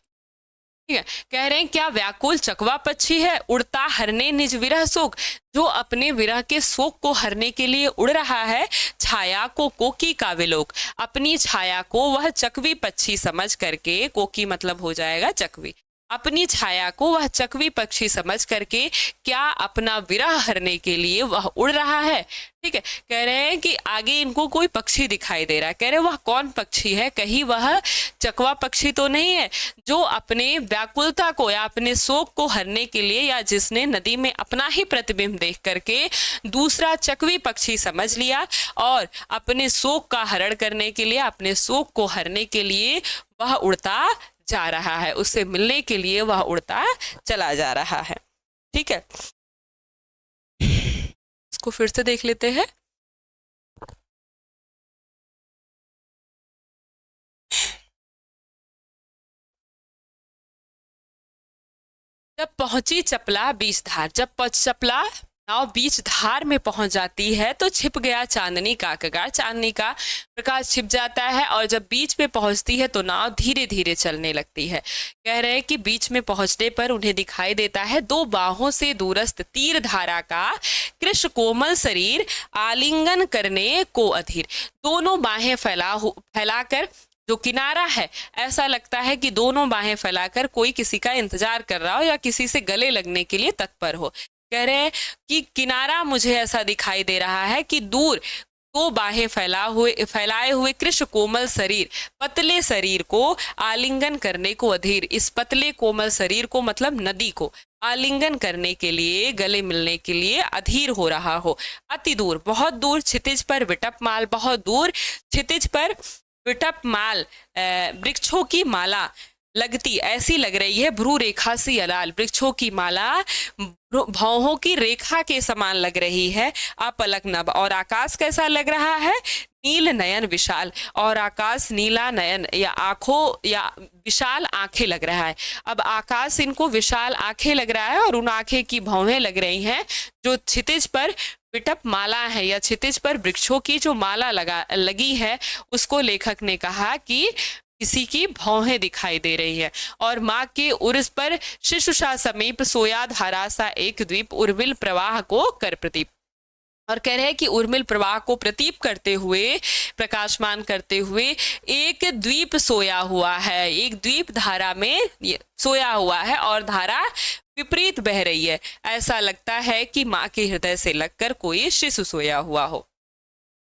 ठीक है, कह रहे हैं क्या व्याकुल चकवा पक्षी है, उड़ता हरने निज विरह शोक, जो अपने विरह के शोक को हरने के लिए उड़ रहा है, छाया को कोकी काव्यलोक, अपनी छाया को वह चकवी पक्षी समझ करके, कोकी मतलब हो जाएगा चकवी, अपनी छाया को वह चकवी पक्षी समझ करके क्या अपना विरह हरने के लिए वह उड़ रहा है। ठीक है, कह रहे हैं कि आगे इनको कोई पक्षी दिखाई दे रहा है। कह रहे वह कौन पक्षी है, कहीं वह चकवा पक्षी तो नहीं है जो अपने व्याकुलता को या अपने शोक को हरने के लिए, या जिसने नदी में अपना ही प्रतिबिंब देख करके दूसरा चकवी पक्षी समझ लिया और अपने शोक का हरण करने के लिए, अपने शोक को हरने के लिए वह उड़ता जा रहा है, उससे मिलने के लिए वह उड़ता चला जा रहा है। ठीक है, इसको फिर से देख लेते हैं। जब पहुंची चपला बीच धार, जब चपला नाव बीच धार में पहुंच जाती है तो छिप गया चांदनी का कगार, चांदनी का प्रकाश छिप जाता है और जब बीच में पहुंचती है तो नाव धीरे धीरे चलने लगती है। कह रहे हैं कि बीच में पहुंचने पर उन्हें दिखाई देता है दो बाहों से दूरस्थ तीर धारा का कृष्ण कोमल शरीर आलिंगन करने को अधीर। दोनों बाहें फैलाकर, जो किनारा है ऐसा लगता है कि दोनों बाहें फैलाकर कोई किसी का इंतजार कर रहा हो या किसी से गले लगने के लिए तत्पर हो। कह रहे हैं कि किनारा मुझे ऐसा दिखाई दे रहा है कि दूर दो बाहें फैलाए हुए कृष्ण कोमल शरीर, पतले शरीर को आलिंगन करने को अधीर। इस पतले कोमल शरीर को मतलब नदी को आलिंगन करने के लिए, गले मिलने के लिए अधीर हो रहा हो। अति दूर, बहुत दूर, क्षितिज पर विटप माल, बहुत दूर क्षितिज पर विटप माल, वृक्षों की माला लगती ऐसी लग रही है, भ्रू रेखा सी अलाल, वृक्षों की माला भौहों की रेखा के समान लग रही है, अपलक नभ। और आकाश कैसा लग रहा है, नील नयन विशाल, और आकाश नीला नयन या आंखों या विशाल आंखें लग रहा है। अब आकाश इनको विशाल आंखें लग रहा है और उन आंखें की भौहें लग रही हैं जो क्षितिज पर विटप माला है या क्षितिज पर वृक्षों की जो माला लगी है, उसको लेखक ने कहा कि किसी की भौहें दिखाई दे रही है। और माँ के उर्स पर शिशुषा समीप सोया धारा सा एक द्वीप, उर्मिल प्रवाह को कर प्रतीप। और कह रहे हैं कि उर्मिल प्रवाह को प्रतीप करते हुए, प्रकाशमान करते हुए एक द्वीप सोया हुआ है, एक द्वीप धारा में सोया हुआ है और धारा विपरीत बह रही है। ऐसा लगता है कि माँ के हृदय से लगकर कोई शिशु सोया हुआ हो।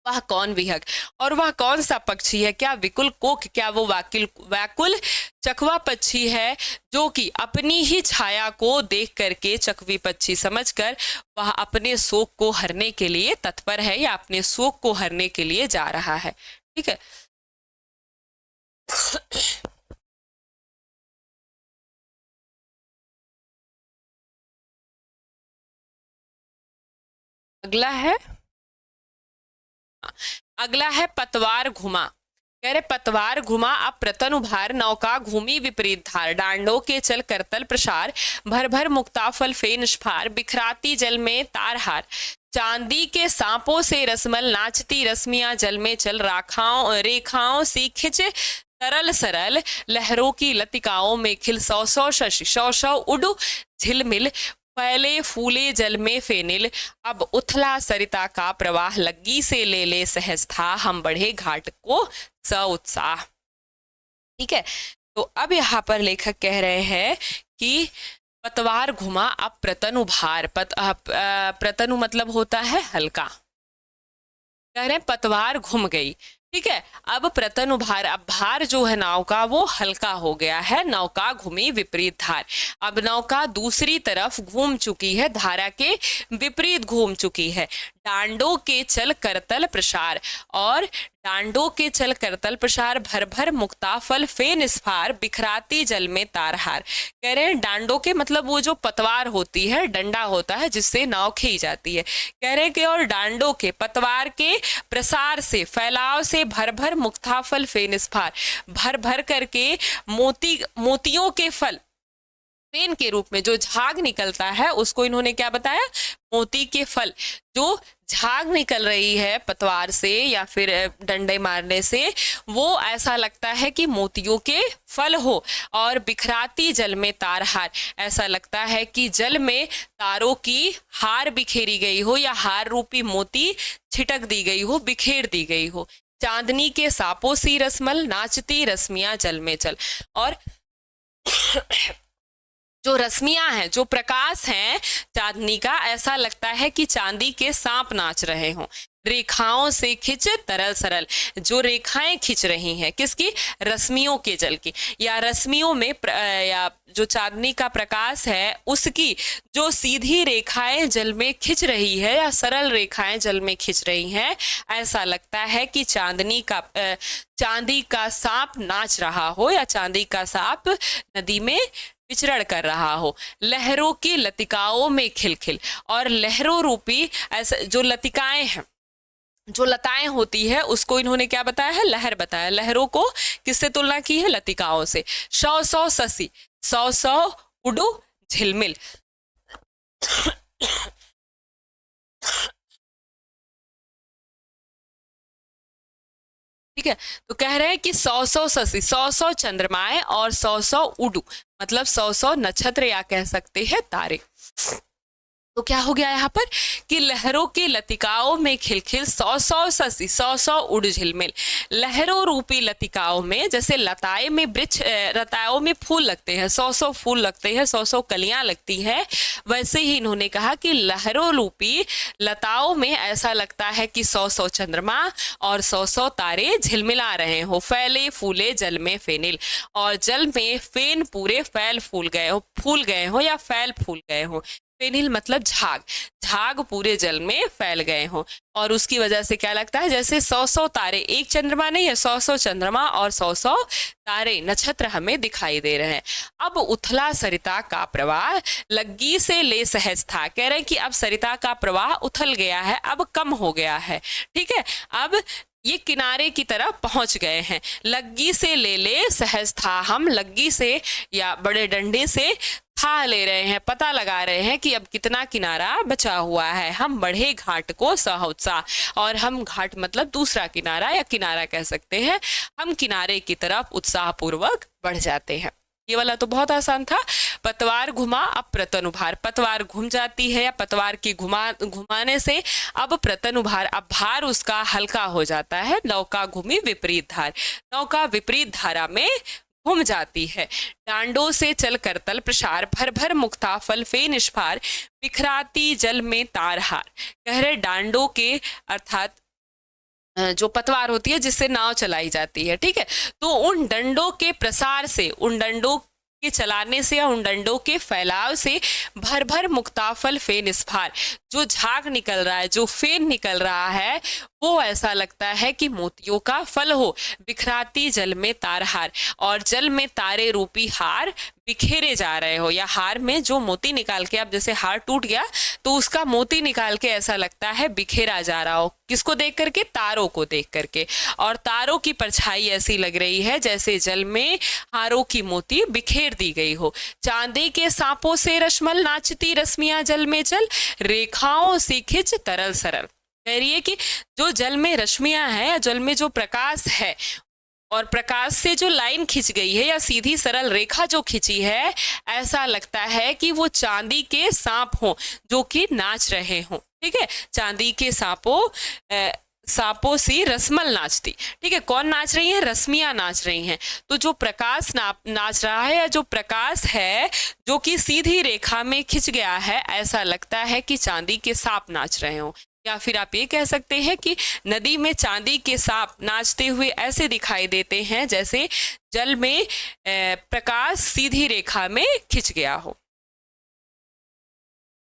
वह कौन विहग और वह कौन सा पक्षी है, क्या विकुल कोक, क्या वो व्याकुल चकवा पक्षी है जो कि अपनी ही छाया को देख करके, चकवी पक्षी समझकर वह अपने शोक को हरने के लिए तत्पर है या अपने शोक को हरने के लिए जा रहा है। ठीक है, अगला है पतवार घुमा। कह रहे पतवार घुमा अब प्रतन उभार, नौका घूमी विपरीत धार, डांडों के चल करतल प्रसार, भर भर मुक्ताफल फे निष्फार, बिखराती जल में तारहार, चांदी के सांपों से रसमल, नाचती रश्मियां जल में चल, रेखाओं सी खिंच सरल सरल, लहरों की लतिकाओं में खिल, सौ सौ शशि सौ सौ उड़ झिलमिल, फैले फूले जल में फेनिल, अब उथला सरिता का प्रवाह, लग्गी से ले सहज था, हम बढ़े घाट को स उत्साह। ठीक है, तो अब यहाँ पर लेखक कह रहे हैं कि पतवार घुमा अब प्रतनु भार, प्रतनु मतलब होता है हल्का। कह रहे हैं पतवार घूम गई। ठीक है, अब प्रतनु भार, अब भार जो है नाव का वो हल्का हो गया है, नौका घूमी विपरीत धार। अब नौका दूसरी तरफ घूम चुकी है, धारा के विपरीत घूम चुकी है। डांडों के चल करतल प्रसार, और डांडों के चल करतल प्रसार, भर भर मुक्ताफल फे निस्फार, बिखराती जल में तारहार। कह रहे हैं डांडों के मतलब वो जो पतवार होती है, डंडा होता है जिससे नाव खींची जाती है। कह रहे हैं कि और डांडों के, पतवार के प्रसार से, फैलाव से, भर भर मुक्ताफल फे निस्फार, भर भर करके मोतियों के फल, फेन के रूप में जो झाग निकलता है उसको इन्होंने क्या बताया, मोती के फल, जो झाग निकल रही है पतवार से या फिर डंडे मारने से, वो ऐसा लगता है कि मोतियों के फल हो। और बिखराती जल में तारहार, ऐसा लगता है कि जल में तारों की हार बिखेरी गई हो या हार रूपी मोती छिटक दी गई हो, बिखेर दी गई हो। चांदनी के सांपों सी रसमल, नाचती रश्मियां जल में चल। और जो रश्मियां हैं, जो प्रकाश है चांदनी का, ऐसा लगता है कि चांदी के सांप नाच रहे हों। रेखाओं से खिंच तरल सरल, जो रेखाएं खिंच रही हैं किसकी, रश्मियों के जल की, या रश्मियों में या जो चांदनी का प्रकाश है उसकी जो सीधी रेखाएं जल में खिंच रही है या सरल रेखाएं जल में खिंच रही हैं, ऐसा लगता है कि चांदी का सांप नाच रहा हो या चांदी का सांप नदी में विचरण कर रहा हो। लहरों की लतिकाओं में खिलखिल, और लहरों रूपी ऐसा जो लतिकाएं हैं, जो लताएं होती है, उसको इन्होंने क्या बताया है, लहर बताया। लहरों को किससे तुलना की है, लतिकाओं से। सौ सौ ससी, सौ सौ उडू झिलमिल। ठीक है, तो कह रहे हैं कि 100 शशि, 100 चंद्रमाएं और 100 उडू, मतलब 100 नक्षत्र या कह सकते हैं तारे। तो क्या हो गया यहाँ पर कि लहरों की लतिकाओं में खिलखिल 100 शशि, 100 उड़ झिलमिल। लहरों रूपी लतिकाओं में, जैसे लताएं में वृक्ष, लताओं में फूल लगते हैं, 100 फूल लगते हैं, 100 कलियां लगती है, वैसे ही इन्होंने कहा कि लहरों रूपी लताओं में ऐसा लगता है कि 100 चंद्रमा और 100 तारे झिलमिला रहे हो। फैले फूले जल में फेनिल, और जल में फेन पूरे फैल फूल गए हो या फैल फूल गए हो। फेनिल मतलब झाग, झाग पूरे जल में फैल गए हो, और उसकी वजह से क्या लगता है, जैसे 100 तारे, एक चंद्रमा नहीं है, 100 चंद्रमा और 100 तारे नक्षत्र हमें दिखाई दे रहे हैं। अब उथला सरिता का प्रवाह लग्गी से ले सहज था, कह रहे हैं कि अब सरिता का प्रवाह उथल गया है, अब कम हो गया है। ठीक है, अब ये किनारे की तरफ पहुंच गए हैं। लग्गी से ले सहज था, हम लग्गी से या बड़े डंडे से था ले रहे हैं, पता लगा रहे हैं कि अब कितना किनारा बचा हुआ है। हम बढ़े घाट को सहउत्साह, और हम घाट मतलब दूसरा किनारा या किनारा कह सकते हैं, हम किनारे की तरफ उत्साह पूर्वक बढ़ जाते हैं। ये वाला तो बहुत आसान था। पतवार घुमा अब प्रतन उभार, पतवार घूम जाती है या पतवार की घुमाने से अब प्रतन उभार, अब भार उसका हल्का हो जाता है। नौका घूमी विपरीत धार, नौका विपरीत धारा में घूम जाती है। डांडों से चल करतल प्रसार, भर भर मुक्ता फल फे निष्फार, बिखराती जल में तारहार। कह रहे डांडों के अर्थात जो पतवार होती है जिससे नाव चलाई जाती है, ठीक है, तो उन डंडों के प्रसार से, उन डंडों के चलाने से या उन डंडों के फैलाव से भर भर मुक्ताफल फे निस्फार, जो झाग निकल रहा है, जो फेन निकल रहा है, वो ऐसा लगता है कि मोतियों का फल हो। बिखराती जल में तारहार, और जल में तारे रूपी हार बिखेरे जा रहे हो, या हार में जो मोती निकाल के, अब जैसे हार टूट गया तो उसका मोती निकाल के ऐसा लगता है बिखेरा जा रहा हो। किसको देख करके, तारों को देख करके, और तारों की परछाई ऐसी लग रही है जैसे जल में हारों की मोती बिखेर दी गई हो। चांदी के सांपों से रश्मल नाचती रश्मियां जल में चल, रेखाओं से खिंच तरल सरल। कह रही है कि जो जल में रश्मियां हैं या जल में जो प्रकाश है, और प्रकाश से जो लाइन खिंच गई है या सीधी सरल रेखा जो खिंची है, ऐसा लगता है कि वो चांदी के सांप हों जो कि नाच रहे हों। ठीक है, चांदी के सांपों से रश्मल नाचती। ठीक है, कौन नाच रही है, रश्मियां नाच रही हैं। तो जो प्रकाश नाच रहा है, या जो प्रकाश है जो कि सीधी रेखा में खिंच गया है, ऐसा लगता है कि चांदी के सांप नाच रहे हों। या फिर आप ये कह सकते हैं कि नदी में चांदी के सांप नाचते हुए ऐसे दिखाई देते हैं जैसे जल में प्रकाश सीधी रेखा में खिंच गया हो।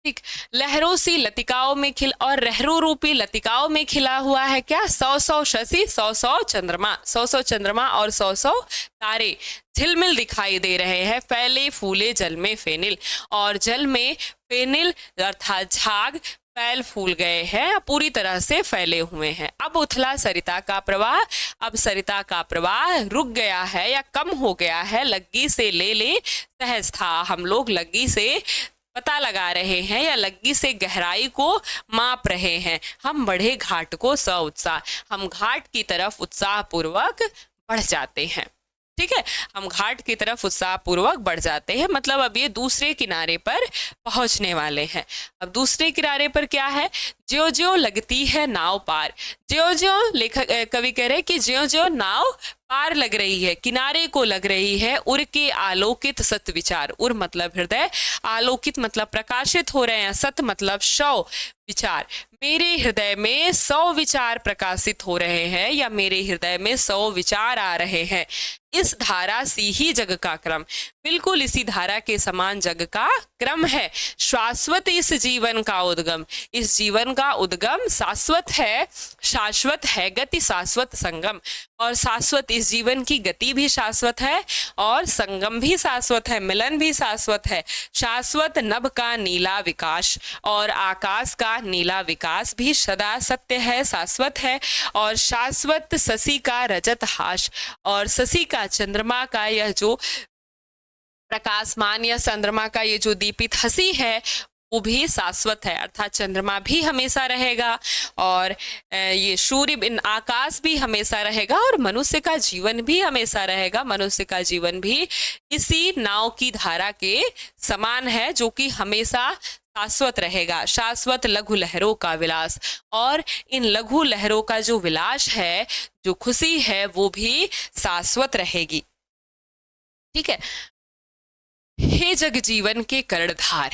ठीक, लहरों सी लतिकाओं में खिल, और लहरों रूपी लतिकाओं में खिला हुआ है क्या, 100 शशि, 100 चंद्रमा, 100 चंद्रमा और 100 तारे झिलमिल दिखाई दे रहे हैं। फैले फूले जल में फेनिल, और जल में फेनिल अर्थात झाग फैल फूल गए हैं, पूरी तरह से फैले हुए हैं। अब उथला सरिता का प्रवाह, अब सरिता का प्रवाह रुक गया है या कम हो गया है। लग्गी से ले सहज था, हम लोग लग्गी से पता लगा रहे हैं या लग्गी से गहराई को माप रहे हैं। हम बढ़े घाट को स उत्साह, हम घाट की तरफ उत्साह पूर्वक बढ़ जाते हैं। ठीक है, हम घाट की तरफ उत्साह पूर्वक बढ़ जाते हैं, मतलब अब ये दूसरे किनारे पर पहुंचने वाले हैं। अब दूसरे किनारे पर क्या है, ज्यो ज्यो लगती है नाव पार, ज्यो ज्यो कवि कह रहे कि ज्यो ज्यो नाव पार लग रही है, किनारे को लग रही है, उर के आलोकित सत विचार। उर मतलब हृदय, आलोकित मतलब प्रकाशित हो रहे हैं, सत मतलब 100 विचार। मेरे हृदय में 100 विचार प्रकाशित हो रहे हैं, या मेरे हृदय में 100 विचार आ रहे हैं। इस धारा सी ही जग का क्रम, बिल्कुल इसी धारा के समान जग का क्रम है। शाश्वत इस जीवन का उद्गम, इस जीवन का उद्गम शाश्वत है, शाश्वत है गति शाश्वत संगम। और शाश्वत इस जीवन की गति भी शाश्वत है और संगम भी शाश्वत है, मिलन भी शाश्वत है। शाश्वत नभ का नीला विकास और आकाश का नीला विकास भी सदा सत्य है, शाश्वत है। और शाश्वत शशि का रजत हास, और शशि का चंद्रमा का यह जो प्रकाशमान या चंद्रमा का ये जो दीपित हंसी है वो भी शाश्वत है, अर्थात चंद्रमा भी हमेशा रहेगा और ये सूर्य इन आकाश भी हमेशा रहेगा और मनुष्य का जीवन भी हमेशा रहेगा। मनुष्य का जीवन भी इसी नाव की धारा के समान है जो कि हमेशा शाश्वत रहेगा। शाश्वत लघु लहरों का विलास, और इन लघु लहरों का जो विलास है, जो खुशी है, वो भी शाश्वत रहेगी। ठीक है। हे जग जीवन के कर्णधार,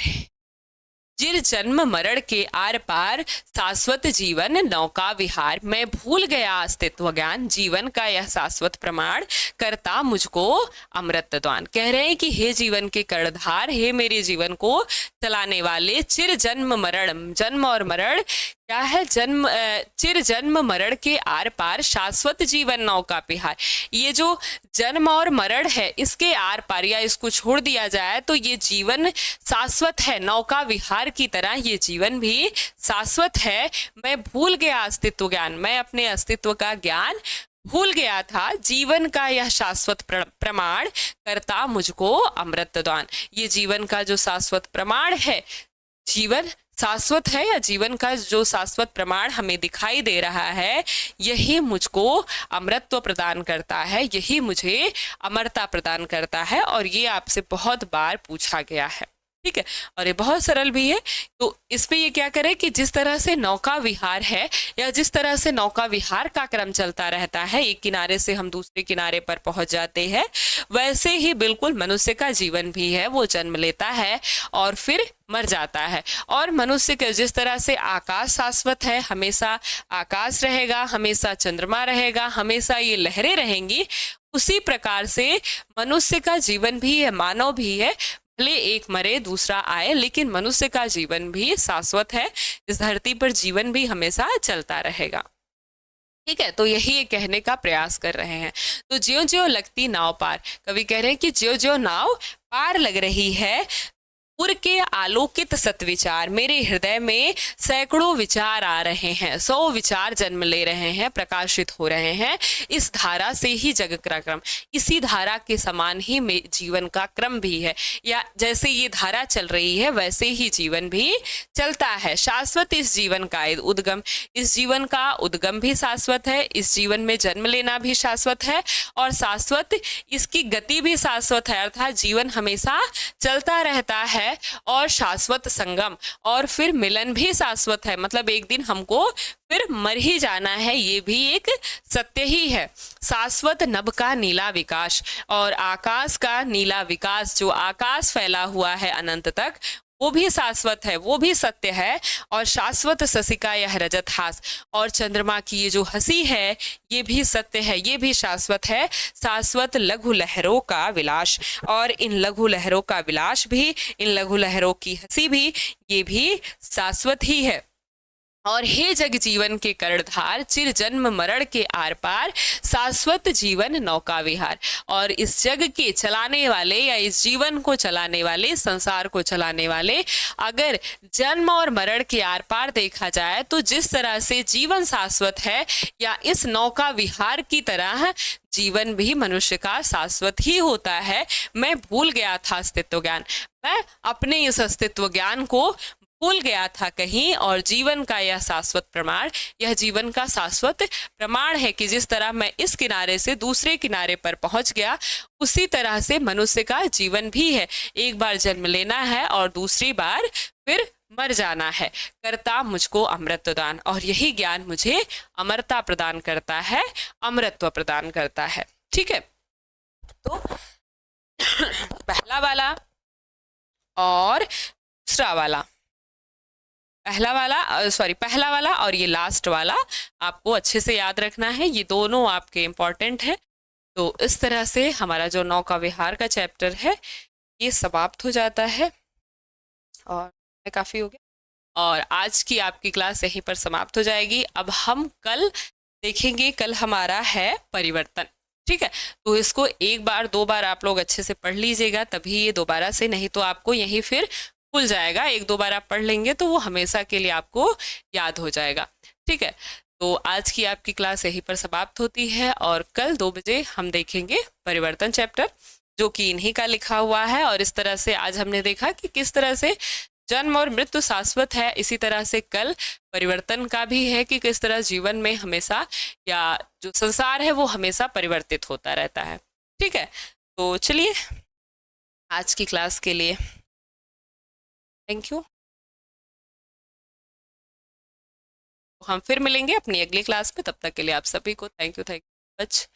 जिर जन्म मरण के आर पार शाश्वत जीवन नौका विहार। मैं भूल गया अस्तित्व ज्ञान, जीवन का यह शाश्वत प्रमाण करता मुझको अमृत दान। कह रहे हैं कि हे जीवन के कर्णधार, हे मेरे जीवन को चलाने वाले, चिर जन्म मरण, जन्म और मरण क्या है, जन्म चिर जन्म मरण के आर पार शाश्वत जीवन नौका विहार। ये जो जन्म और मरण है इसके आर पार या इसको छोड़ दिया जाए तो ये जीवन शाश्वत है, नौका विहार की तरह ये जीवन भी शाश्वत है। मैं भूल गया अस्तित्व ज्ञान, मैं अपने अस्तित्व का ज्ञान भूल गया था। जीवन का यह शाश्वत प्रमाण करता मुझको अमृत दान। ये जीवन का जो शाश्वत प्रमाण है, जीवन शाश्वत है या जीवन का जो शाश्वत प्रमाण हमें दिखाई दे रहा है, यही मुझको अमृतत्व प्रदान करता है, यही मुझे अमरता प्रदान करता है। और ये आपसे बहुत बार पूछा गया है। ठीक है, और ये बहुत सरल भी है। तो इसमें ये क्या करें कि जिस तरह से नौका विहार है या जिस तरह से नौका विहार का क्रम चलता रहता है, एक किनारे से हम दूसरे किनारे पर पहुंच जाते हैं, वैसे ही बिल्कुल मनुष्य का जीवन भी है। वो जन्म लेता है और फिर मर जाता है। और मनुष्य के जिस तरह से आकाश शाश्वत है, हमेशा आकाश रहेगा, हमेशा चंद्रमा रहेगा, हमेशा ये लहरें रहेंगी, उसी प्रकार से मनुष्य का जीवन भी है, मानव भी है। भले एक मरे दूसरा आए, लेकिन मनुष्य का जीवन भी शाश्वत है। इस धरती पर जीवन भी हमेशा चलता रहेगा। ठीक है, तो यही ये कहने का प्रयास कर रहे हैं। तो ज्यों ज्यों लगती नाव पार, कवि कह रहे हैं कि ज्यों ज्यों नाव पार लग रही है, उर के आलोकित सत्विचार, मेरे हृदय में सैकड़ों विचार आ रहे हैं, 100 विचार जन्म ले रहे हैं, प्रकाशित हो रहे हैं। इस धारा से ही जग का क्रम, इसी धारा के समान ही जीवन का क्रम भी है, या जैसे ये धारा चल रही है वैसे ही जीवन भी चलता है। शाश्वत इस जीवन का उद्गम, इस जीवन का उद्गम भी शाश्वत है, इस जीवन में जन्म लेना भी शाश्वत है, और शाश्वत इसकी गति भी शाश्वत है, अर्थात जीवन हमेशा चलता रहता है। और शाश्वत संगम, और फिर मिलन भी शाश्वत है, मतलब एक दिन हमको फिर मर ही जाना है, ये भी एक सत्य ही है। शाश्वत नभ का नीला विकास, और आकाश का नीला विकास, जो आकाश फैला हुआ है अनंत तक, वो भी शाश्वत है, वो भी सत्य है। और शाश्वत शशि का यह रजत हास, और चंद्रमा की ये जो हंसी है, ये भी सत्य है, ये भी शाश्वत है। शाश्वत लघु लहरों का विलास, और इन लघु लहरों का विलास भी, इन लघु लहरों की हंसी भी, ये भी शाश्वत ही है। और हे जग जीवन के कर्णधार, चिर जन्म मरण के आर पार शाश्वत जीवन नौका विहार। और इस जग के चलाने वाले या इस जीवन को चलाने वाले, संसार को चलाने वाले, अगर जन्म और मरण के आर पार देखा जाए तो जिस तरह से जीवन शाश्वत है, या इस नौका विहार की तरह जीवन भी मनुष्य का शाश्वत ही होता है। मैं भूल गया था अस्तित्व ज्ञान, मैं अपने इस अस्तित्व ज्ञान को भूल गया था कहीं, और जीवन का यह शाश्वत प्रमाण, यह जीवन का शाश्वत प्रमाण है कि जिस तरह मैं इस किनारे से दूसरे किनारे पर पहुंच गया, उसी तरह से मनुष्य का जीवन भी है। एक बार जन्म लेना है और दूसरी बार फिर मर जाना है। करता मुझको अमृत दान, और यही ज्ञान मुझे अमरता प्रदान करता है, अमरत्व प्रदान करता है। ठीक है, तो पहला वाला और दूसरा वाला, पहला वाला और ये लास्ट वाला आपको अच्छे से याद रखना है, ये दोनों आपके इम्पॉर्टेंट हैं। तो इस तरह से हमारा जो नौका विहार का चैप्टर है ये समाप्त हो जाता है, और काफ़ी हो गया, और आज की आपकी क्लास यहीं पर समाप्त हो जाएगी। अब हम कल देखेंगे, कल हमारा है परिवर्तन। ठीक है, तो इसको एक बार दो बार आप लोग अच्छे से पढ़ लीजिएगा, तभी ये दोबारा से, नहीं तो आपको यहीं फिर भूल जाएगा। एक दो बार आप पढ़ लेंगे तो वो हमेशा के लिए आपको याद हो जाएगा। ठीक है, तो आज की आपकी क्लास यहीं पर समाप्त होती है, और कल 2 बजे हम देखेंगे परिवर्तन चैप्टर, जो कि इन्हीं का लिखा हुआ है। और इस तरह से आज हमने देखा कि किस तरह से जन्म और मृत्यु शाश्वत है, इसी तरह से कल परिवर्तन का भी है कि किस तरह जीवन में हमेशा, या जो संसार है वो हमेशा परिवर्तित होता रहता है। ठीक है, तो चलिए आज की क्लास के लिए थैंक यू। हम फिर मिलेंगे अपनी अगली क्लास में, तब तक के लिए आप सभी को थैंक यू मच।